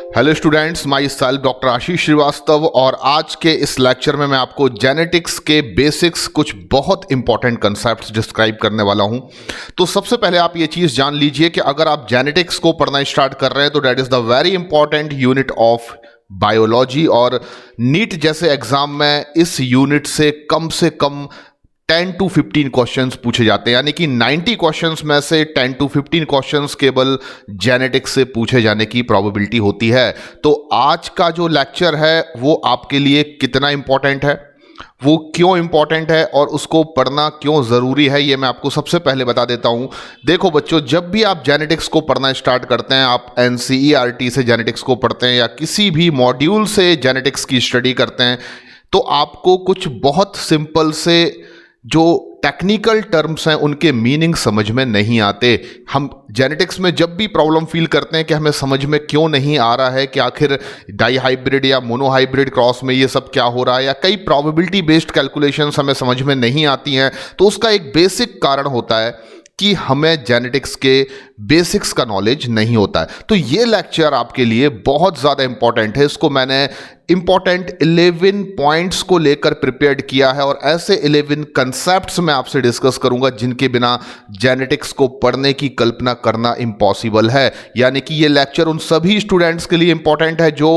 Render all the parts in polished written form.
Hello students, myself doctor Ashish Shrivastava और आज के इस लेक्चर में मैं आपको जेनेटिक्स के बेसिक्स कुछ बहुत इंपॉर्टेंट कंसेप्ट्स डिस्क्राइब करने वाला हूं। तो सबसे पहले आप ये चीज़ जान लीजिए कि अगर आप जेनेटिक्स को पढ़ना स्टार्ट कर रहे हैं तो that is the very important unit of biology और नीट जैसे एग्जाम में इस यूनिट से कम 10 to 15 क्वेश्चंस पूछे जाते हैं, यानी कि 90 क्वेश्चंस में से 10 to 15 क्वेश्चंस केवल जेनेटिक्स से पूछे जाने की प्रोबेबिलिटी होती है। तो आज का जो लेक्चर है वो आपके लिए कितना इंपॉर्टेंट है, वो क्यों इंपॉर्टेंट है और उसको पढ़ना क्यों ज़रूरी है, ये मैं आपको सबसे पहले बता देता हूं। देखो बच्चों, जब भी आप जेनेटिक्स को पढ़ना स्टार्ट करते हैं, आप NCERT से जेनेटिक्स को पढ़ते हैं या किसी भी मॉड्यूल से जेनेटिक्स की स्टडी करते हैं, तो आपको कुछ बहुत सिंपल से जो टेक्निकल टर्म्स हैं उनके मीनिंग समझ में नहीं आते। हम जेनेटिक्स में जब भी प्रॉब्लम फील करते हैं कि हमें समझ में क्यों नहीं आ रहा है कि आखिर डाईहाइब्रिड या मोनोहाइब्रिड क्रॉस में ये सब क्या हो रहा है, या कई प्रोबेबिलिटी बेस्ड कैलकुलेशंस हमें समझ में नहीं आती हैं, तो उसका एक बेसिक कारण होता है कि हमें जेनेटिक्स के बेसिक्स का नॉलेज नहीं होता है। तो ये लेक्चर आपके लिए बहुत ज़्यादा इंपॉर्टेंट है। इसको मैंने इंपॉर्टेंट 11 पॉइंट्स को लेकर प्रिपेयर्ड किया है और ऐसे 11 कंसेप्ट्स मैं आपसे डिस्कस करूंगा जिनके बिना जेनेटिक्स को पढ़ने की कल्पना करना इम्पॉसिबल है। यानी कि ये लेक्चर उन सभी स्टूडेंट्स के लिए इंपॉर्टेंट है जो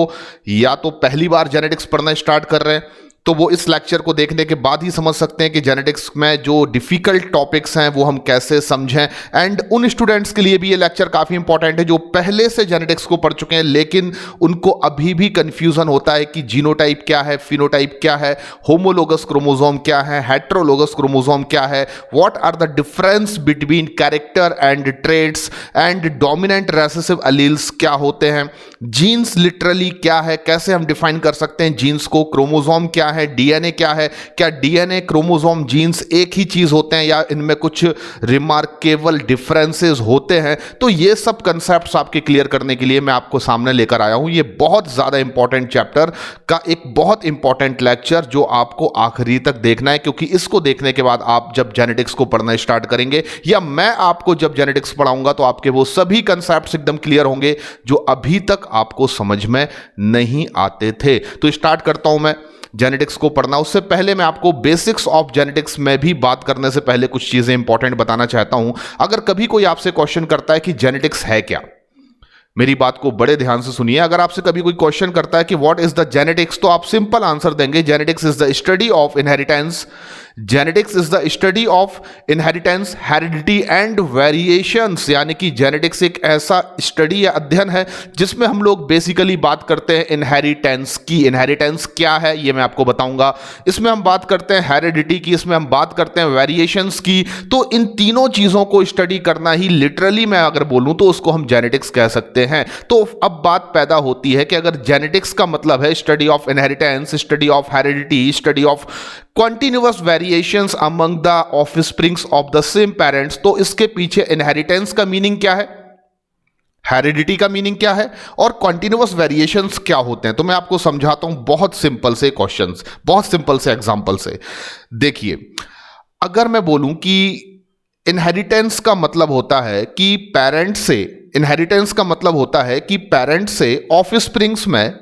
या तो पहली बार जेनेटिक्स पढ़ना स्टार्ट कर रहे हैं, तो वो इस लेक्चर को देखने के बाद ही समझ सकते हैं कि जेनेटिक्स में जो डिफ़िकल्ट टॉपिक्स हैं वो हम कैसे समझें। एंड उन स्टूडेंट्स के लिए भी ये लेक्चर काफ़ी इंपॉर्टेंट है जो पहले से जेनेटिक्स को पढ़ चुके हैं लेकिन उनको अभी भी कन्फ्यूज़न होता है कि जीनोटाइप क्या है, फिनोटाइप क्या है, होमोलोगस क्रोमोसोम क्या है, हेट्रोलोगस क्रोमोसोम क्या है, what are the difference between character and traits and dominant recessive alleles क्या होते हैं, जीन्स लिटरली क्या है, कैसे हम डिफाइन कर सकते हैं जीन्स को, क्रोमोसोम क्या है, डीएनए क्या है, क्या डीएनए क्रोमोसोम जीन्स एक ही चीज होते हैं या इनमें कुछ रिमार्केबल डिफरेंसेस होते हैं। तो ये सब कंसेप्ट्स आपके क्लियर करने के लिए मैं आपको सामने लेकर आया हूं। ये बहुत ज्यादा इंपॉर्टेंट चैप्टर का एक बहुत इंपॉर्टेंट लेक्चर जो आपको आखिरी तक देखना है, क्योंकि इसको देखने के बाद आप जब जेनेटिक्स को पढ़ना स्टार्ट करेंगे या मैं आपको जब जेनेटिक्स पढ़ाऊंगा तो आपके वो सभी कंसेप्ट्स एकदम क्लियर होंगे जो अभी तक आपको समझ में नहीं आते थे। तो स्टार्ट करता हूं मैं जेनेटिक्स को पढ़ना। उससे पहले मैं आपको बेसिक्स ऑफ जेनेटिक्स में भी बात करने से पहले कुछ चीजें इंपॉर्टेंट बताना चाहता हूं। अगर कभी कोई आपसे क्वेश्चन करता है कि जेनेटिक्स है क्या, मेरी बात को बड़े ध्यान से सुनिए। अगर आपसे कभी कोई क्वेश्चन करता है कि व्हाट इज द जेनेटिक्स, तो आप सिंपल आंसर देंगे genetics is the study of inheritance. Genetics is the study of inheritance, heredity and variations. यानी कि जेनेटिक्स एक ऐसा स्टडी या अध्ययन है जिसमें हम लोग बेसिकली बात करते हैं इनहेरिटेंस की। इनहेरिटेंस क्या है ये मैं आपको बताऊंगा। इसमें हम बात करते हैं हेरिडिटी की, इसमें हम बात करते हैं वेरिएशंस की। तो इन तीनों चीजों को स्टडी करना ही लिटरली मैं अगर बोलूं तो उसको हम जेनेटिक्स कह सकते हैं। तो अब बात पैदा होती है कि अगर जेनेटिक्स का मतलब है study of inheritance, study of heredity, study of continuous variations among the offsprings of the same parents, तो इसके पीछे इनहेरिटेंस का मीनिंग क्या है, हेरिडिटी का मीनिंग क्या है और कॉन्टिन्यूअस वेरिएशंस क्या होते हैं। तो मैं आपको समझाता हूं बहुत सिंपल से क्वेश्चंस, बहुत सिंपल से एग्जांपल से। देखिए, अगर मैं बोलूं कि इनहेरिटेंस का मतलब होता है कि पेरेंट से, इनहेरिटेंस का मतलब होता है कि पेरेंट से ऑफस्प्रिंग्स में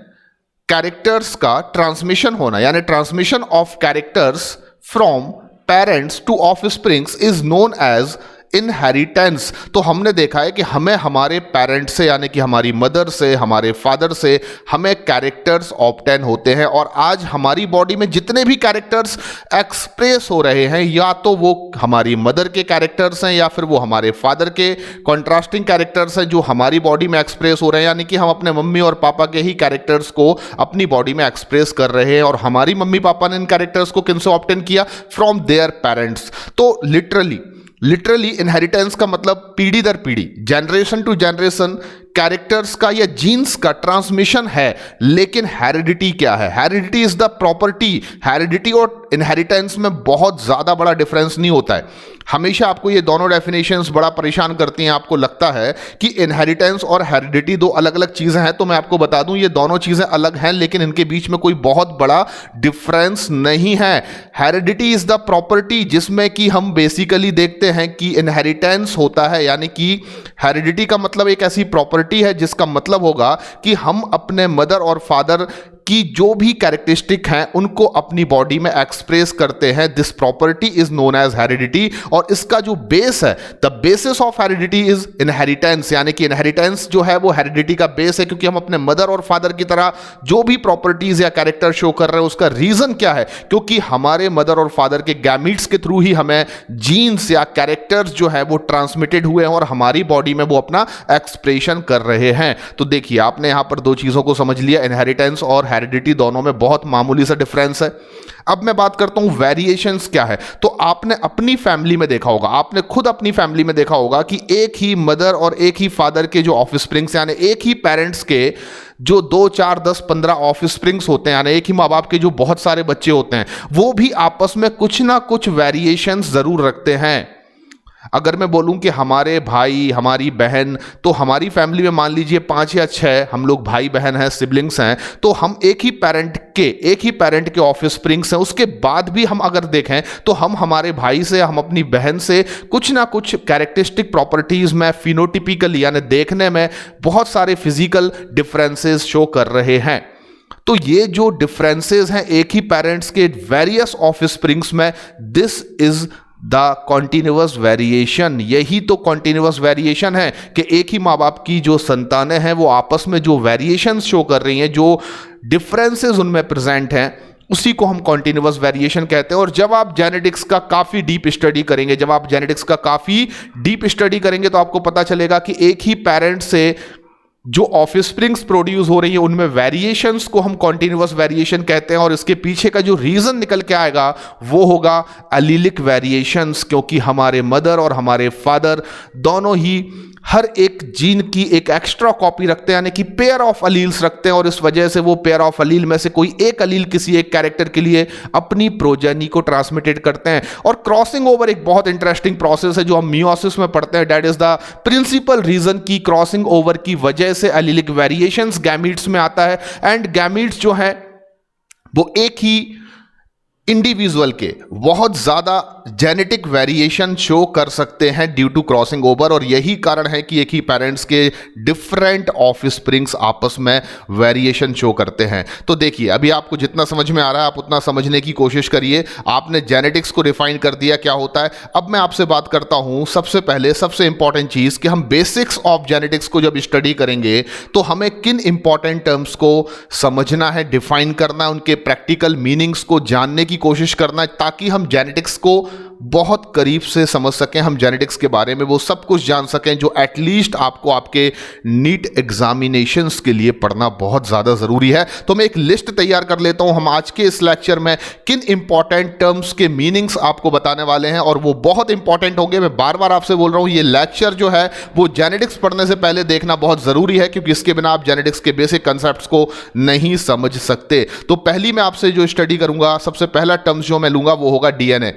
कैरेक्टर्स का ट्रांसमिशन होना, यानी transmission of characters from parents to offsprings is known as inheritance. तो हमने देखा है कि हमें हमारे पेरेंट्स से, यानी कि हमारी मदर से, हमारे फादर से हमें कैरेक्टर्स ऑब्टेन होते हैं और आज हमारी बॉडी में जितने भी कैरेक्टर्स एक्सप्रेस हो रहे हैं या तो वो हमारी मदर के कैरेक्टर्स हैं या फिर वो हमारे फादर के कॉन्ट्रास्टिंग कैरेक्टर्स हैं जो हमारी बॉडी में एक्सप्रेस हो रहे हैं। यानी कि हम अपने मम्मी और पापा के ही कैरेक्टर्स को अपनी बॉडी में एक्सप्रेस कर रहे हैं और हमारी मम्मी पापा ने इन कैरेक्टर्स को किनसे ऑब्टेन किया, फ्रॉम देयर पेरेंट्स। तो लिटरली इनहेरिटेंस का मतलब पीढ़ी दर पीढ़ी, जनरेशन टू जनरेशन कैरेक्टर्स का या जीन्स का ट्रांसमिशन है। लेकिन हेरिडिटी क्या है? Heredity is the property. Heredity और इनहेरिटेंस में बहुत ज्यादा बड़ा डिफरेंस नहीं होता है। हमेशा आपको ये दोनों डेफिनेशंस बड़ा परेशान करती हैं। आपको लगता है कि इनहेरिटेंस और हेरिडिटी दो अलग अलग चीजें हैं, तो मैं आपको बता दूं ये दोनों चीजें अलग हैं, लेकिन इनके बीच में कोई बहुत बड़ा डिफरेंस नहीं है। हेरिडिटी इज द प्रॉपर्टी जिसमें कि हम बेसिकली देखते हैं कि इनहेरिटेंस होता है, यानी कि हेरिडिटी का मतलब एक ऐसी प्रॉपर्टी है जिसका मतलब होगा कि हम अपने मदर और फादर की जो भी कैरेक्टरिस्टिक हैं उनको अपनी बॉडी में एक्सप्रेस करते हैं। This property is known as heredity, और इसका जो बेस है, the basis of heredity is inheritance, यानी कि इनहेरिटेंस जो है वो हेरिडिटी का बेस है, क्योंकि हम अपने मदर और फादर की तरह जो भी प्रॉपर्टीज या कैरेक्टर शो कर रहे हैं उसका रीजन क्या है, क्योंकि हमारे मदर और फादर के गैमीट्स के थ्रू ही हमें जीन्स या कैरेक्टर्स जो है वो ट्रांसमिटेड हुए हैं और हमारी बॉडी में वो अपना एक्सप्रेशन कर रहे हैं। तो देखिए आपने यहां पर दो चीजों को समझ लिया, इनहेरिटेंस और हेरिडिटी दोनों में बहुत मामूली सा डिफरेंस है। अब मैं बात करता हूं वेरिएशंस क्या है। तो आपने अपनी फैमिली में देखा होगा, आपने खुद अपनी फैमिली में देखा होगा कि एक ही मदर और एक ही फादर के जो ऑफस्प्रिंग्स यानी एक ही पेरेंट्स के जो 2, 4, 10, 15 ऑफस्प्रिंग्स होते हैं, यानी एक ही माँ बाप के जो बहुत सारे बच्चे होते हैं, वो भी आपस में कुछ ना कुछ वेरिएशंस जरूर रखते हैं। अगर मैं बोलूं कि हमारे भाई हमारी बहन, तो हमारी फैमिली में मान लीजिए 5 या 6 हम लोग भाई बहन हैं, सिबलिंग्स हैं, तो हम एक ही पैरेंट के ऑफस्प्रिंग्स हैं। उसके बाद भी हम अगर देखें तो हम हमारे भाई से, हम अपनी बहन से कुछ ना कुछ कैरेक्टरिस्टिक प्रॉपर्टीज में फिनोटिपिकल यानी देखने में बहुत सारे फिजिकल डिफरेंसेस शो कर रहे हैं। तो ये जो डिफरेंसेस हैं एक ही पेरेंट्स के वेरियस ऑफस्प्रिंग्स में, this is the continuous variation. यही तो कॉन्टिन्यूअस वेरिएशन है कि एक ही माँ बाप की जो संतानें हैं वो आपस में जो वेरिएशन शो कर रही हैं, जो डिफरेंसेस उनमें प्रेजेंट हैं, उसी को हम कॉन्टिन्यूअस वेरिएशन कहते हैं। और जब आप जेनेटिक्स का काफी डीप स्टडी करेंगे, तो आपको पता चलेगा कि एक ही पेरेंट से जो ऑफस्प्रिंग्स प्रोड्यूस हो रही है उनमें वेरिएशंस को हम कॉन्टिन्यूअस वेरिएशन कहते हैं। और इसके पीछे का जो रीजन निकल के आएगा वो होगा एलीलिक वेरिएशंस, क्योंकि हमारे मदर और हमारे फादर दोनों ही हर एक जीन की एक एक्स्ट्रा कॉपी रखते हैं, यानी कि पेयर ऑफ अलील्स रखते हैं, और इस वजह से वो पेयर ऑफ अलील में से कोई एक अलील किसी एक कैरेक्टर के लिए अपनी प्रोजेनी को ट्रांसमिटेड करते हैं। और क्रॉसिंग ओवर एक बहुत इंटरेस्टिंग प्रोसेस है जो हम मियोसिस में पढ़ते हैं। That is the principal reason की क्रॉसिंग ओवर की वजह से एलीलिक वेरिएशंस गैमीट्स में आता है। एंड गैमीट्स जो है वो एक ही इंडिविजुअल के बहुत ज्यादा जेनेटिक वेरिएशन शो कर सकते हैं ड्यू टू क्रॉसिंग ओवर, और यही कारण है कि एक ही पेरेंट्स के डिफरेंट ऑफस्प्रिंग्स आपस में वेरिएशन शो करते हैं। तो देखिए अभी आपको जितना समझ में आ रहा है आप उतना समझने की कोशिश करिए। आपने जेनेटिक्स को डिफाइन कर दिया क्या होता है। अब मैं आपसे बात करता हूं सबसे पहले सबसे इंपॉर्टेंट चीज कि हम बेसिक्स ऑफ जेनेटिक्स को जब स्टडी करेंगे तो हमें किन इंपॉर्टेंट टर्म्स को समझना है, डिफाइन करना है, उनके प्रैक्टिकल मीनिंग्स को जानने की कोशिश करना है, ताकि हम जेनेटिक्स को बहुत करीब से समझ सकें, हम जेनेटिक्स के बारे में वो सब कुछ जान सकें जो एटलीस्ट आपको आपके नीट एग्जामिनेशंस के लिए पढ़ना बहुत ज्यादा जरूरी है। तो मैं एक लिस्ट तैयार कर लेता हूं, हम आज के इस लेक्चर में किन इंपॉर्टेंट टर्म्स के मीनिंग्स आपको बताने वाले हैं, और वो बहुत इंपॉर्टेंट होंगे। मैं बार बार आपसे बोल रहा हूं ये लेक्चर जो है वो जेनेटिक्स पढ़ने से पहले देखना बहुत जरूरी है, क्योंकि इसके बिना आप जेनेटिक्स के बेसिक कंसेप्ट्स को नहीं समझ सकते। तो पहली मैं आपसे जो स्टडी करूंगा, सबसे पहला टर्म्स जो मैं लूंगा वो होगा डीएनए,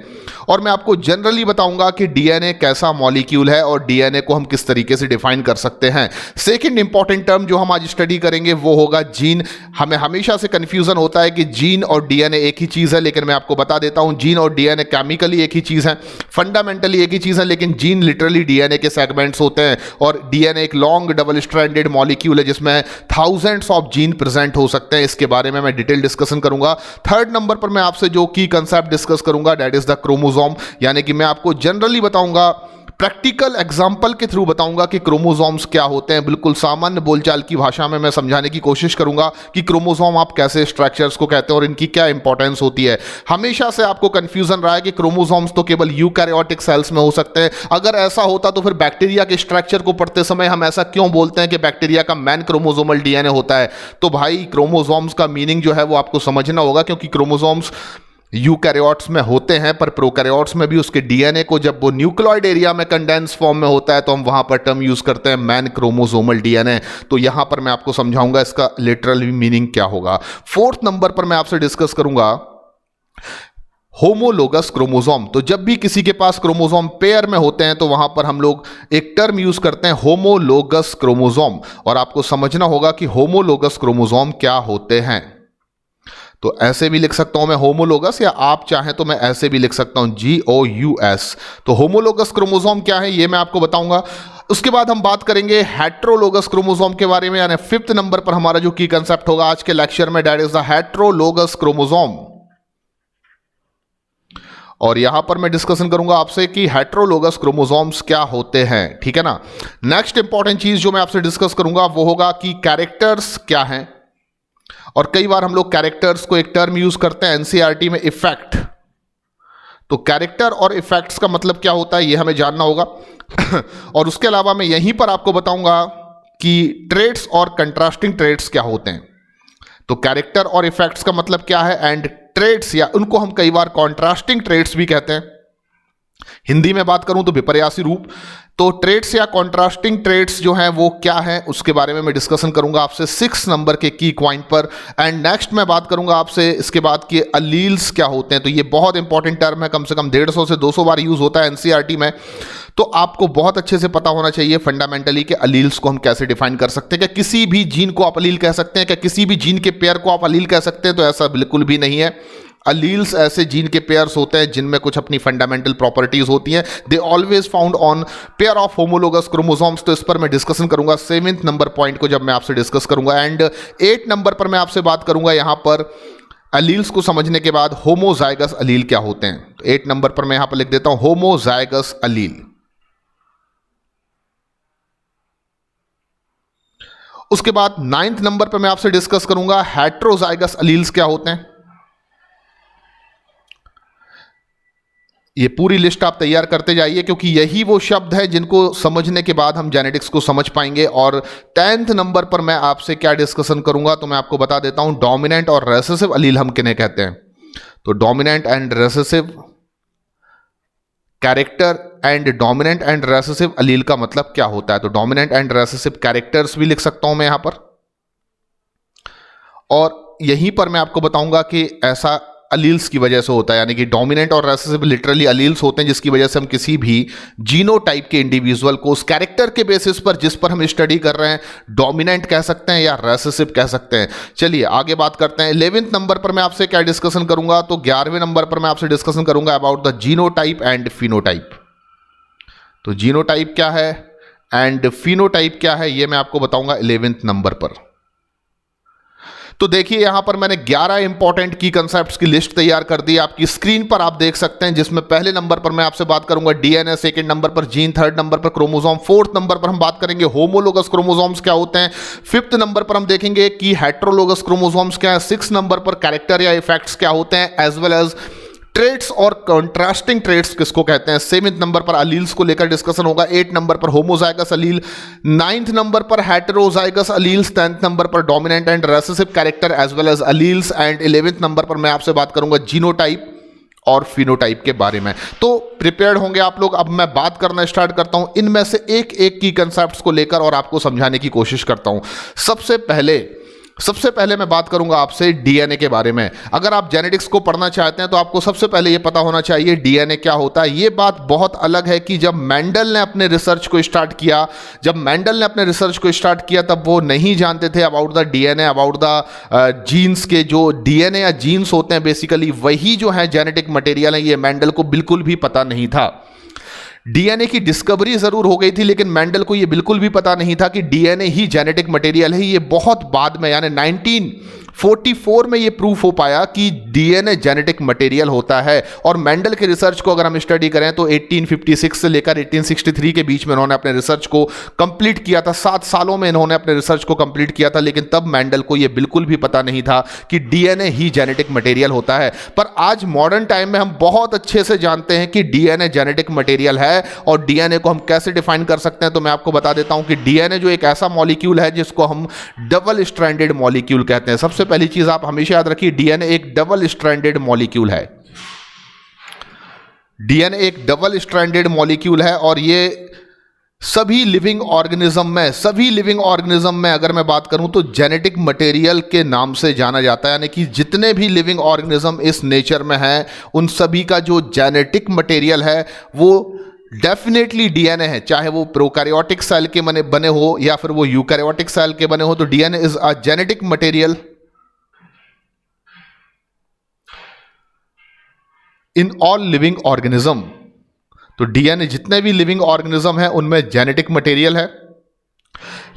और मैं आपको जनरली बताऊंगा कि डीएनए कैसा मॉलिक्यूल है और डीएनए को हम किस तरीके से डिफाइन कर सकते हैं। सेकंड इंपॉर्टेंट टर्म जो हम आज स्टडी करेंगे वो होगा जीन। हमें हमेशा से कंफ्यूजन होता है कि जीन और डीएनए एक ही चीज है, लेकिन मैं आपको बता देता हूं जीन और डीएनए केमिकली एक ही चीज है, फंडामेंटली एक ही चीज है, लेकिन जीन लिटरली डीएनए के सेगमेंट्स होते हैं, और डीएनए एक लॉन्ग डबल स्ट्रैंडेड मॉलिक्यूल है जिसमें थाउजेंड्स ऑफ जीन प्रेजेंट हो सकते हैं। इसके बारे में मैं डिटेल डिस्कशन करूंगा। थर्ड नंबर पर मैं आपसे जो की कंसेप्ट डिस्कस करूंगा दैट इज द क्रोमोसोम, यानी कि मैं आपको जनरली बताऊंगा, प्रैक्टिकल एग्जाम्पल के थ्रू बताऊंगा कि क्रोमोसोम्स क्या होते हैं। बिल्कुल सामान्य बोलचाल की भाषा में मैं समझाने की कोशिश करूंगा कि क्रोमोसोम आप कैसे स्ट्रक्चर्स को कहते हैं और इनकी क्या इंपॉर्टेंस होती है। हमेशा से आपको कंफ्यूजन रहा है कि क्रोमोसोम्स तो केवल यूकैरियोटिक सेल्स में हो सकते हैं। अगर ऐसा होता तो फिर बैक्टीरिया के स्ट्रक्चर को पढ़ते समय हम ऐसा क्यों बोलते हैं कि बैक्टीरिया का मैन क्रोमोसोमल डीएनए होता है। तो भाई क्रोमोसोम्स का मीनिंग जो है वो आपको समझना होगा, क्योंकि क्रोमोसोम्स यूकैरियोट्स में होते हैं, पर प्रोकैरियोट्स में भी उसके डीएनए को जब वो न्यूक्लियोइड एरिया में कंडेंस फॉर्म में होता है तो हम वहां पर टर्म यूज करते हैं मैन क्रोमोसोमल डीएनए। तो यहां पर मैं आपको समझाऊंगा इसका लिटरल मीनिंग क्या होगा। फोर्थ नंबर पर मैं आपसे डिस्कस करूंगा होमोलोगस क्रोमोसोम। तो जब भी किसी के पास क्रोमोसोम पेयर में होते हैं तो वहां पर हम लोग एक टर्म यूज करते हैं होमोलोगस क्रोमोसोम, और आपको समझना होगा कि होमोलोगस क्रोमोसोम क्या होते हैं। तो ऐसे भी लिख सकता हूं मैं होमोलोगस, या आप चाहें तो मैं ऐसे भी लिख सकता हूं GOUS। तो होमोलोगस क्रोमोसोम क्या है ये मैं आपको बताऊंगा। उसके बाद हम बात करेंगे हेट्रोलोगस क्रोमोसोम के बारे में, यानी 5th नंबर पर हमारा जो की कंसेप्ट होगा आज के लेक्चर में, that is the heterologous chromosome. और यहां पर मैं डिस्कशन करूंगा आपसे कि हेट्रोलोगस क्रोमोसोम्स क्या होते हैं, ठीक है ना। नेक्स्ट इंपॉर्टेंट चीज जो मैं आपसे डिस्कस करूंगा वो होगा कि कैरेक्टर्स क्या हैं, और कई बार हम लोग कैरेक्टर्स को एक टर्म यूज करते हैं एनसीईआरटी में, इफेक्ट। तो कैरेक्टर और इफेक्ट्स का मतलब क्या होता है ये हमें जानना होगा। और उसके अलावा मैं यहीं पर आपको बताऊंगा कि ट्रेड्स और कंट्रास्टिंग ट्रेड्स क्या होते हैं। तो कैरेक्टर और इफेक्ट्स का मतलब क्या है, एंड ट्रेड्स, या उनको हम कई बार कॉन्ट्रास्टिंग ट्रेड्स भी कहते हैं। हिंदी में बात करूं तो विपर्यासी रूप। तो ट्रेड्स या कॉन्ट्रास्टिंग ट्रेड्स जो हैं वो क्या हैं उसके बारे में मैं डिस्कशन करूंगा आपसे 6 नंबर के की पॉइंट पर। एंड नेक्स्ट मैं बात करूंगा आपसे इसके बाद कि अलील्स क्या होते हैं। तो ये बहुत इंपॉर्टेंट टर्म है, कम से कम 150 से 200 बार यूज होता है एनसीईआरटी में। तो आपको बहुत अच्छे से पता होना चाहिए फंडामेंटली कि अलील्स को हम कैसे डिफाइन कर सकते हैं। क्या किसी भी जीन को आप अलील कह सकते हैं? क्या किसी भी जीन के पेयर को आप अलील कह सकते हैं? तो ऐसा बिल्कुल भी नहीं है। अलील्स ऐसे जीन के पेयर्स होते हैं जिनमें कुछ अपनी फंडामेंटल प्रॉपर्टीज होती हैं। They always found on pair of homologous chromosomes. तो इस पर मैं डिस्कशन करूंगा 7th नंबर पॉइंट को जब मैं आपसे डिस्कस करूंगा। एंड 8 नंबर पर मैं आपसे बात करूंगा यहां पर अलील्स को समझने के बाद होमोजाइगस अलील क्या होते हैं। तो 8 नंबर पर मैं यहां पर लिख देता हूं होमोजाइगस अलील। उसके बाद 9th नंबर पर मैं आपसे डिस्कस करूंगा हेट्रोजाइगस अलील्स क्या होते हैं। ये पूरी लिस्ट आप तैयार करते जाइए, क्योंकि यही वो शब्द है जिनको समझने के बाद हम जेनेटिक्स को समझ पाएंगे। और 10th नंबर पर मैं आपसे क्या डिस्कशन करूंगा तो मैं आपको बता देता हूं डोमिनेंट और रेसेसिव अलील हम किन्हें कहते हैं। तो dominant and recessive character and dominant and recessive allele का मतलब क्या होता है। तो डोमिनेंट एंड रेसेसिव कैरेक्टर्स भी लिख सकता हूं मैं यहां पर। और यहीं पर मैं आपको बताऊंगा कि ऐसा अलील्स की वजह से होता है, यानी कि डोमिनेंट और रेसेसिव लिटरली अलील्स होते हैं जिसकी वजह से हम किसी भी जीनोटाइप के इंडिविजुअल को उस कैरेक्टर के बेसिस पर जिस पर हम स्टडी कर रहे हैं डोमिनेंट कह सकते हैं या रेसेसिव कह सकते हैं। चलिए आगे बात करते हैं। 11th नंबर पर मैं आपसे क्या डिस्कशन करूंगा, तो 11वें नंबर पर मैं आपसे डिस्कशन करूंगा about the genotype and phenotype. तो जीनोटाइप क्या है एंड फिनोटाइप क्या है ये मैं आपको बताऊंगा 11th नंबर पर। तो देखिए यहां पर मैंने 11 इंपॉर्टेंट की कंसेप्ट्स की लिस्ट तैयार कर दी, आपकी स्क्रीन पर आप देख सकते हैं, जिसमें पहले नंबर पर मैं आपसे बात करूंगा डीएनए, सेकंड नंबर पर जीन, थर्ड नंबर पर क्रोमोसोम, फोर्थ नंबर पर हम बात करेंगे होमोलोगस क्रोमोसोम्स क्या होते हैं, 5th नंबर पर हम देखेंगे कि हेट्रोलोगस क्रोमोसोम्स क्या है, 6th नंबर पर कैरेक्टर या इफेक्ट्स क्या होते हैं, एज वेल एज ट्रेड्स और कंट्रास्टिंग ट्रेड्स किसको कहते हैं। 7th नंबर पर अलील्स को लेकर डिस्कशन होगा, 8 नंबर पर होमोजाइगस अलील, 9th नंबर पर हेटेरोजाइगस अलील्स, 10th नंबर पर dominant and recessive character as well as alleles, and 11th number पर मैं आपसे बात करूंगा जीनोटाइप और फिनोटाइप के बारे में। तो प्रिपेयर्ड होंगे आप लोग। अब मैं बात करना स्टार्ट करता हूं इनमें से एक एक की कंसेप्ट्स को लेकर और आपको समझाने की कोशिश करता हूं। सबसे पहले मैं बात करूंगा आपसे डीएनए के बारे में। अगर आप जेनेटिक्स को पढ़ना चाहते हैं तो आपको सबसे पहले यह पता होना चाहिए डीएनए क्या होता है। यह बात बहुत अलग है कि जब मेंडल ने अपने रिसर्च को स्टार्ट किया तब वो नहीं जानते थे about the DNA, about the genes के जो डीएनए या जीन्स होते हैं बेसिकली वही जो है जेनेटिक मटेरियल है, ये मेंडल को बिल्कुल भी पता नहीं था। डीएनए की डिस्कवरी जरूर हो गई थी लेकिन मेंडल को यह बिल्कुल भी पता नहीं था कि डीएनए ही जेनेटिक मटेरियल है। ये बहुत बाद में यानी 1944 में ये प्रूफ हो पाया कि डीएनए जेनेटिक मटेरियल होता है। और मेंडल के रिसर्च को अगर हम स्टडी करें तो 1856 से लेकर 1863 के बीच में इन्होंने अपने रिसर्च को कंप्लीट किया था। 7 सालों में इन्होंने अपने रिसर्च को कंप्लीट किया था, लेकिन तब मेंडल को यह बिल्कुल भी पता नहीं था कि डीएनए ही जेनेटिक मटेरियल होता है। पर आज मॉडर्न टाइम में हम बहुत अच्छे से जानते हैं कि डीएनए जेनेटिक मटेरियल है। और डीएनए को हम कैसे डिफाइन कर सकते हैं तो मैं आपको बता देता हूं कि डीएनए जो एक ऐसा मॉलिक्यूल है जिसको हम डबल स्ट्रैंडेड मॉलिक्यूल कहते हैं। सबसे पहली चीज आप हमेशा याद रखिए, डीएनए एक डबल स्ट्रैंडेड मॉलिक्यूल है। डीएनए एक डबल स्ट्रैंडेड मॉलिक्यूल है और ये सभी लिविंग ऑर्गेनिज्म में अगर मैं बात करूं तो जेनेटिक मटेरियल के नाम से जाना जाता है, यानी कि जितने भी लिविंग ऑर्गेनिज्म इस नेचर में हैं उन सभी का जो जेनेटिक मटेरियल है वो डेफिनेटली डीएनए है, चाहे वो प्रोकैरियोटिक सेल के बने हो या फिर वो यूकैरियोटिक सेल के बने हो, तो DNA is a genetic material in all living organism. तो डीएनए जितने भी लिविंग ऑर्गेनिज्म है उनमें जेनेटिक मटेरियल है।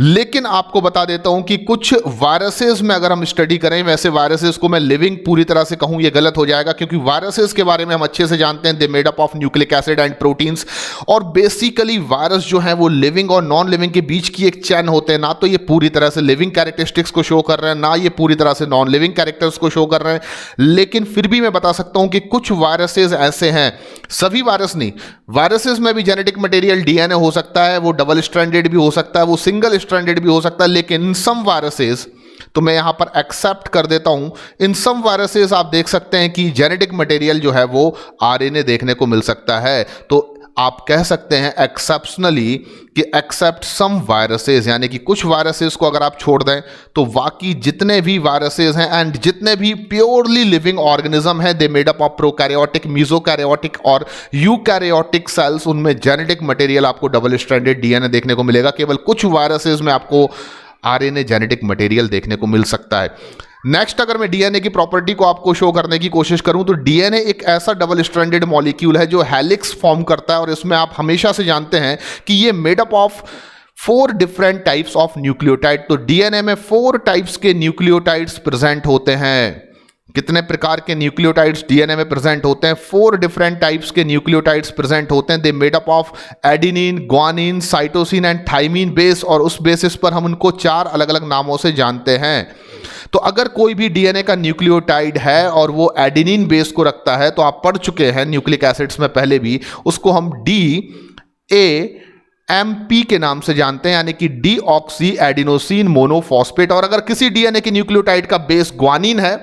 लेकिन आपको बता देता हूं कि कुछ वायरसेस में अगर हम स्टडी करें, वैसे वायरसेस को मैं लिविंग पूरी तरह से कहूं ये गलत हो जाएगा, क्योंकि वायरसेस के बारे में हम अच्छे से जानते हैं, they made up of nucleic acid and proteins. और बेसिकली वायरस जो है वो लिविंग और नॉन लिविंग के बीच की एक चैन होते हैं, ना तो ये पूरी तरह से लिविंग कैरेक्टरिस्टिक्स को शो कर रहे हैं, ना ये पूरी तरह से नॉन लिविंग कैरेक्टर्स को शो कर रहे हैं। लेकिन फिर भी मैं बता सकता हूं कि कुछ वायरसेस ऐसे हैं, सभी वायरस नहीं, वायरसेस में भी जेनेटिक मटेरियल डीएनए हो सकता है, वो डबल स्ट्रैंडेड भी हो सकता है, वो सिंगल स्ट्रैंडेड भी हो सकता है। लेकिन इन सम वायरसेस, तो मैं यहां पर एक्सेप्ट कर देता हूं, इन सम वायरसेस आप देख सकते हैं कि जेनेटिक मटेरियल जो है वो आरएनए देखने को मिल सकता है। तो आप कह सकते हैं एक्सेप्शनली कि एक्सेप्ट सम वायरसेस, यानी कि कुछ वायरसेस को अगर आप छोड़ दें तो बाकी जितने भी वायरसेस हैं एंड जितने भी प्योरली लिविंग ऑर्गेनिज्म हैं, they made up of prokaryotic, mesokaryotic और यूकैरियोटिक सेल्स, उनमें जेनेटिक मटेरियल आपको डबल स्ट्रैंडेड डीएनए देखने को मिलेगा। केवल कुछ वायरसेस में आपको आरएनए जेनेटिक मटेरियल देखने को मिल सकता है। नेक्स्ट, अगर मैं डीएनए की प्रॉपर्टी को आपको शो करने की कोशिश करूं तो डीएनए एक ऐसा डबल स्ट्रैंडेड मॉलिक्यूल है जो हेलिक्स फॉर्म करता है, और इसमें आप हमेशा से जानते हैं कि ये made up of 4 different types of nucleotide. तो डीएनए में 4 टाइप्स के न्यूक्लियोटाइड्स प्रेजेंट होते हैं। कितने प्रकार के न्यूक्लियोटाइड्स डीएनए में प्रेजेंट होते हैं? 4 डिफरेंट टाइप्स के न्यूक्लियोटाइड्स प्रेजेंट होते हैं। They made up of adenine, guanine, cytosine and thymine base, और उस बेसिस पर हम उनको 4 अलग अलग नामों से जानते हैं। तो अगर कोई भी डीएनए का न्यूक्लियोटाइड है और वो एडेनिन बेस को रखता है, तो आप पढ़ चुके हैं न्यूक्लिक एसिड्स में पहले भी, उसको हम DAMP के नाम से जानते हैं, यानी कि डीऑक्सी एडिनोसिन मोनोफॉस्फेट। और अगर किसी डीएनए के न्यूक्लियोटाइड का बेस ग्वानिन है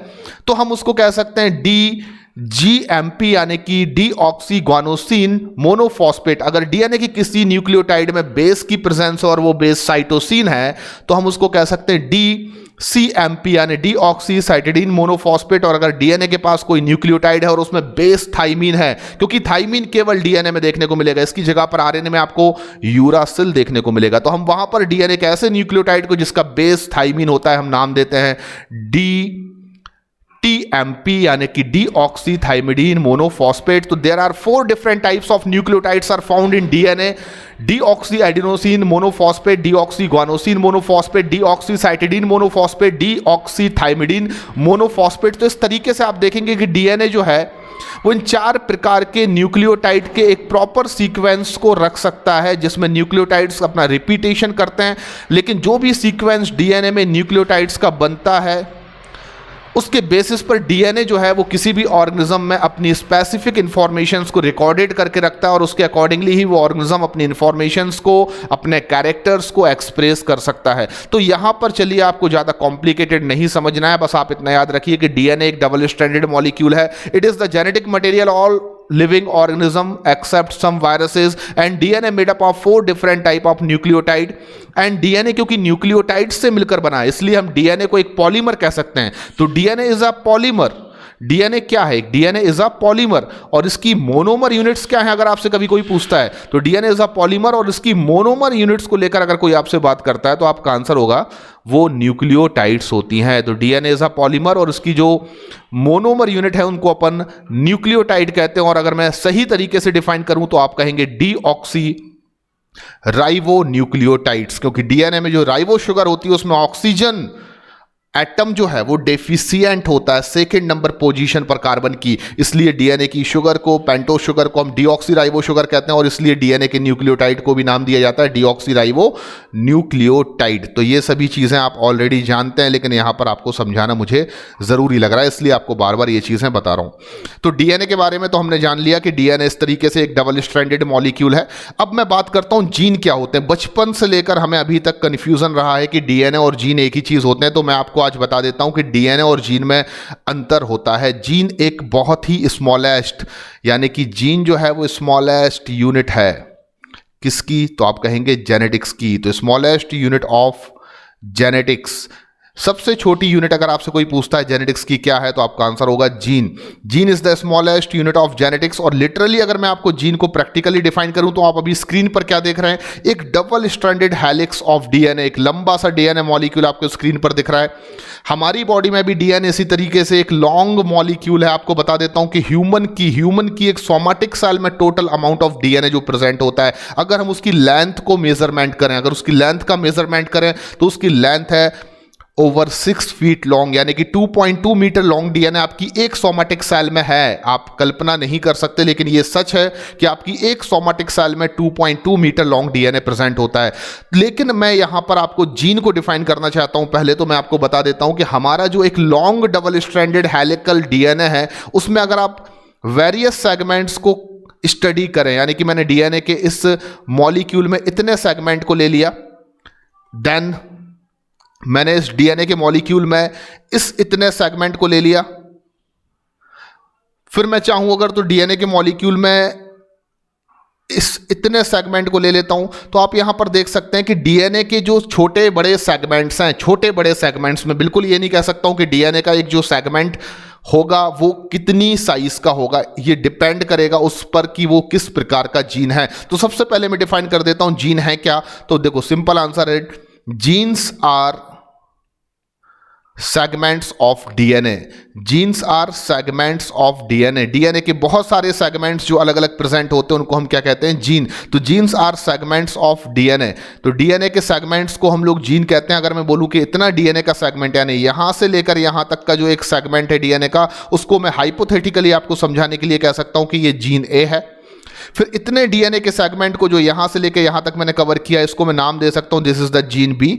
तो हम उसको कह सकते हैं DGMP, यानी कि डीऑक्सी ग्वानोसिन मोनोफॉस्फेट। अगर डीएनए की किसी न्यूक्लियोटाइड में बेस की प्रेजेंस और वो बेस साइटोसिन है तो हम उसको कह सकते हैं DCMP, यानी डीऑक्सी साइटिडीन मोनोफॉस्फेट। और अगर डीएनए के पास कोई न्यूक्लियोटाइड है और उसमें बेस थाइमिन है, क्योंकि थाइमिन केवल डीएनए में देखने को मिलेगा, इसकी जगह पर आरएनए में आपको यूरासिल देखने को मिलेगा, तो हम वहां पर डीएनए के ऐसे न्यूक्लियोटाइड को जिसका बेस थाइमिन होता है हम नाम देते हैं DTMP, यानी कि डीऑक्सीथाइमिडीन मोनोफॉस्फेट। तो there are 4 different types of nucleotides are found in DNA: deoxy adenosine monophosphate, deoxy guanosine monophosphate, deoxycytidine monophosphate, deoxythymidine monophosphate. तो इस तरीके से आप देखेंगे कि डीएनए जो है वो इन 4 प्रकार के न्यूक्लियोटाइड के एक प्रॉपर सीक्वेंस को रख सकता है, जिसमें न्यूक्लियोटाइड्स अपना रिपीटेशन करते हैं। लेकिन जो भी सीक्वेंस डीएनए में न्यूक्लियोटाइड्स का बनता है उसके बेसिस पर डीएनए जो है वो किसी भी ऑर्गेनिज्म में अपनी स्पेसिफिक इंफॉर्मेशंस को रिकॉर्डेड करके रखता है, और उसके अकॉर्डिंगली ही वो ऑर्गेनिज्म अपनी इंफॉर्मेशंस को, अपने कैरेक्टर्स को एक्सप्रेस कर सकता है। तो यहां पर चलिए आपको ज़्यादा कॉम्प्लिकेटेड नहीं समझना है, बस आप इतना याद रखिए कि डीएनए एक डबल स्ट्रैंडेड मॉलिक्यूल है। It is the genetic material all living organism except some viruses, and DNA made up of 4 different type of nucleotide। and DNA क्योंकि न्यूक्लियोटाइड से मिलकर बना है इसलिए हम DNA को एक पॉलीमर कह सकते हैं। तो DNA is a polymer. DNA क्या है? डीएनए इज अ पॉलीमर, और इसकी मोनोमर यूनिट्स क्या है अगर आपसे कभी कोई पूछता है तो डीएनए इज अ पॉलीमर, और इसकी मोनोमर यूनिट्स को लेकर अगर कोई आपसे बात करता है तो आपका आंसर होगा वो न्यूक्लियोटाइड्स होती हैं। तो डीएनए इज अ पॉलीमर, और इसकी जो मोनोमर यूनिट है उनको अपन न्यूक्लियोटाइड कहते हैं। और अगर मैं सही तरीके से डिफाइन करूं तो आप कहेंगे डीऑक्सी राइबो न्यूक्लियोटाइड्स, क्योंकि डीएनए में जो राइबो शुगर होती है उसमें ऑक्सीजन एटम जो है वो डेफिशिएंट होता है 2nd नंबर पोजीशन पर कार्बन की, इसलिए डीएनए की शुगर को, पेंटोस शुगर को हम डीऑक्सीराइबो शुगर कहते हैं, और इसलिए डीएनए के न्यूक्लियोटाइड को भी नाम दिया जाता है डीऑक्सीराइबो न्यूक्लियोटाइड। तो ये सभी चीज़ें आप ऑलरेडी जानते हैं, लेकिन यहाँ पर आपको समझाना मुझे ज़रूरी लग रहा है, इसलिए आपको बार बार ये चीज़ें बता रहा हूँ। तो डीएनए के बारे में तो हमने जान लिया कि डीएनए इस तरीके से एक डबल स्ट्रैंडेड मॉलिक्यूल है। अब मैं बात करता हूँ जीन क्या होते हैं। बचपन से लेकर हमें अभी तक कन्फ्यूज़न रहा है कि डीएनए और जीन एक ही चीज़ होते हैं, तो मैं आपको आज बता देता हूं कि डीएनए और जीन में अंतर होता है। जीन एक बहुत ही स्मॉलेस्ट, यानी कि जीन जो है वो स्मॉलेस्ट यूनिट है किसकी? तो आप कहेंगे जेनेटिक्स की। तो स्मॉलेस्ट यूनिट ऑफ जेनेटिक्स, सबसे छोटी यूनिट अगर आपसे कोई पूछता है जेनेटिक्स की क्या है, तो आपका आंसर होगा gene. Gene is the smallest unit of genetics. और लिटरली अगर मैं आपको जीन को प्रैक्टिकली डिफाइन करूं तो आप अभी स्क्रीन पर क्या देख रहे हैं? एक double stranded helix of DNA, एक लंबा सा डीएनए मॉलिक्यूल आपको स्क्रीन पर दिख रहा है। हमारी बॉडी में भी डीएनए इसी तरीके से एक लॉन्ग मॉलिक्यूल है। आपको बता देता हूं कि ह्यूमन की एक सोमैटिक सेल में टोटल अमाउंट ऑफ डीएनए जो प्रेजेंट होता है, अगर हम उसकी लेंथ को मेजरमेंट करें, अगर उसकी लेंथ का मेजरमेंट करें तो उसकी लेंथ है ओवर 6 फीट लॉन्ग, यानी कि 2.2 मीटर लॉन्ग डीएनए आपकी एक सोमैटिक सेल में है। आप कल्पना नहीं कर सकते, लेकिन यह सच है कि आपकी एक सोमैटिक सेल में 2.2 मीटर लॉन्ग डीएनए प्रेजेंट होता है। लेकिन मैं यहां पर आपको जीन को डिफाइन करना चाहता हूं। पहले तो मैं आपको बता देता हूं कि हमारा जो एक long double stranded helical DNA है, उसमें अगर आप वेरियस सेगमेंट्स को स्टडी करें, यानी कि मैंने डीएनए के इस मॉलिक्यूल में इतने सेगमेंट को ले लिया, देन मैंने इस डीएनए के मॉलिक्यूल में इस इतने सेगमेंट को ले लिया, फिर मैं चाहूं अगर तो डीएनए के मॉलिक्यूल में इस इतने सेगमेंट को ले लेता हूं, तो आप यहां पर देख सकते हैं कि डीएनए के जो छोटे बड़े सेगमेंट्स हैं, छोटे बड़े सेगमेंट्स में बिल्कुल ये नहीं कह सकता हूं कि डीएनए का एक जो सेगमेंट होगा वो कितनी साइज का होगा। ये डिपेंड करेगा उस पर कि वो किस प्रकार का जीन है। तो सबसे पहले मैं डिफाइन कर देता हूं जीन है क्या। तो देखो सिंपल आंसर है, genes are segments of DNA. Genes are segments of DNA. DNA के बहुत सारे सेगमेंट्स जो अलग अलग प्रेजेंट होते हैं उनको हम क्या कहते हैं? जीन। तो genes are segments of DNA. तो डीएनए के सेगमेंट्स को हम लोग जीन कहते हैं। अगर मैं बोलूं कि इतना डीएनए का सेगमेंट, यानी यहां से लेकर यहां तक का जो एक सेगमेंट है डीएनए का, उसको मैं हाइपोथेटिकली आपको समझाने के लिए कह सकता हूं कि ये जीन ए है। फिर इतने डीएनए के सेगमेंट को जो यहां से लेकर यहां तक मैंने कवर किया, इसको मैं नाम दे सकता हूं this is the gene B,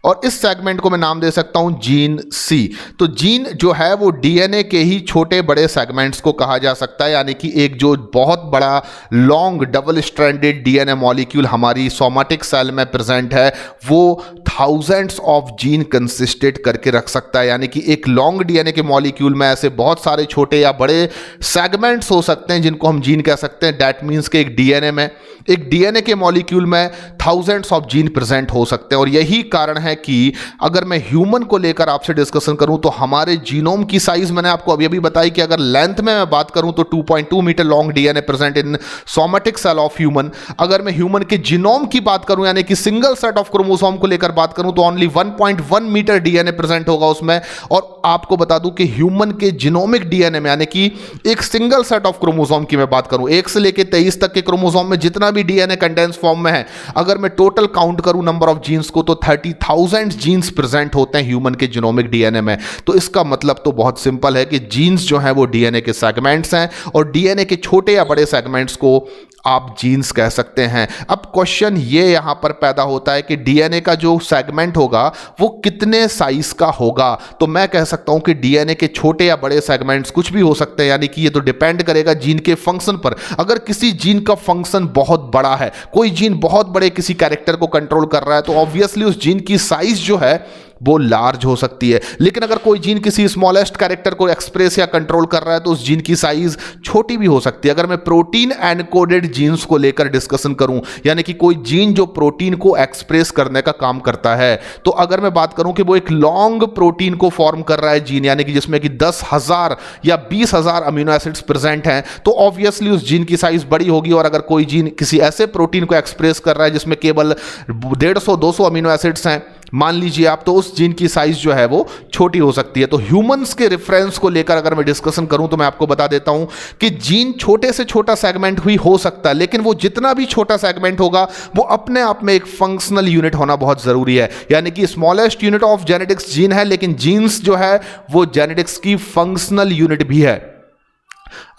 और इस सेगमेंट को मैं नाम दे सकता हूं जीन सी। तो जीन जो है वो डीएनए के ही छोटे बड़े सेगमेंट्स को कहा जा सकता है, यानी कि एक जो बहुत बड़ा long double stranded DNA molecule हमारी सोमैटिक सेल में प्रेजेंट है, वो थाउजेंड्स ऑफ जीन कंसिस्टेड करके रख सकता है। यानी कि एक लॉन्ग डीएनए के मॉलिक्यूल में ऐसे बहुत सारे छोटे या बड़े सेगमेंट्स हो सकते हैं जिनको हम जीन कह सकते हैं। दैट मीन्स कि एक डीएनए के मॉलिक्यूल में थाउजेंड्स ऑफ जीन प्रेजेंट हो सकते हैं। और यही कारण है कि अगर मैं ह्यूमन को लेकर आपसे डिस्कशन करूं तो हमारे जीनोम की साइज मैंने आपको अभी अभी बताई कि अगर लेंथ में मैं बात करूं तो 2.2 metre long DNA present in somatic cell of human. अगर मैं ह्यूमन के जीनोम की बात करूं, यानी कि सिंगल सेट ऑफ क्रोमोसोम को लेकर बात करूं, तो ओनली 1.1 मीटर डीएनए प्रेजेंट होगा उसमें। और आपको बता दूं कि ह्यूमन के जीनोमिक डीएनए में, यानी कि एक सिंगल सेट ऑफ क्रोमोसोम की मैं बात करूं, 1 से लेकर 23 तक के क्रोमोसोम में जितना भी डीएनए कंडेंस फॉर्म में है, अगर मैं टोटल काउंट करूं नंबर ऑफ जीन्स को, तो 30,000 जीन्स प्रेजेंट होते हैं ह्यूमन के जीनोमिक डीएनए में। तो इसका मतलब तो बहुत सिंपल है कि जीन्स जो है वो डीएनए के सेगमेंट्स हैं, और डीएनए के छोटे या बड़े सेगमेंट्स को आप जीन्स कह सकते हैं। अब क्वेश्चन ये यहां पर पैदा होता है कि डीएनए का जो सेगमेंट होगा वो कितने साइज का होगा। तो मैं कह सकता हूं कि डीएनए के छोटे या बड़े सेगमेंट्स कुछ भी हो सकते हैं, यानी कि ये तो डिपेंड करेगा जीन के फंक्शन पर। अगर किसी जीन का फंक्शन बहुत बड़ा है, कोई जीन बहुत बड़े किसी कैरेक्टर को कंट्रोल कर रहा है, तो ऑब्वियसली उस जीन की साइज जो है वो लार्ज हो सकती है। लेकिन अगर कोई जीन किसी स्मॉलेस्ट कैरेक्टर को एक्सप्रेस या कंट्रोल कर रहा है तो उस जीन की साइज छोटी भी हो सकती है। अगर मैं प्रोटीन एनकोडेड जीन्स को लेकर डिस्कशन करूं, यानी कि कोई जीन जो प्रोटीन को एक्सप्रेस करने का काम करता है, तो अगर मैं बात करूं कि वो एक लॉन्ग प्रोटीन को फॉर्म कर रहा है जीन, यानी कि जिसमें कि 10,000 या 20,000 अमीनो एसिड्स प्रेजेंट हैं, तो ऑब्वियसली उस जीन की साइज बड़ी होगी। और अगर कोई जीन किसी ऐसे प्रोटीन को एक्सप्रेस कर रहा है जिसमें केवल 150-200 अमीनो एसिड्स हैं, मान लीजिए आप, तो उस जीन की साइज जो है वो छोटी हो सकती है। तो ह्यूमंस के रेफरेंस को लेकर अगर मैं डिस्कशन करूं तो मैं आपको बता देता हूं कि जीन छोटे से छोटा सेगमेंट भी हो सकता है, लेकिन वो जितना भी छोटा सेगमेंट होगा वो अपने आप में एक फंक्शनल यूनिट होना बहुत जरूरी है। यानी कि smallest unit of genetics gene है, लेकिन जीन्स जो है वो जेनेटिक्स की फंक्शनल यूनिट भी है।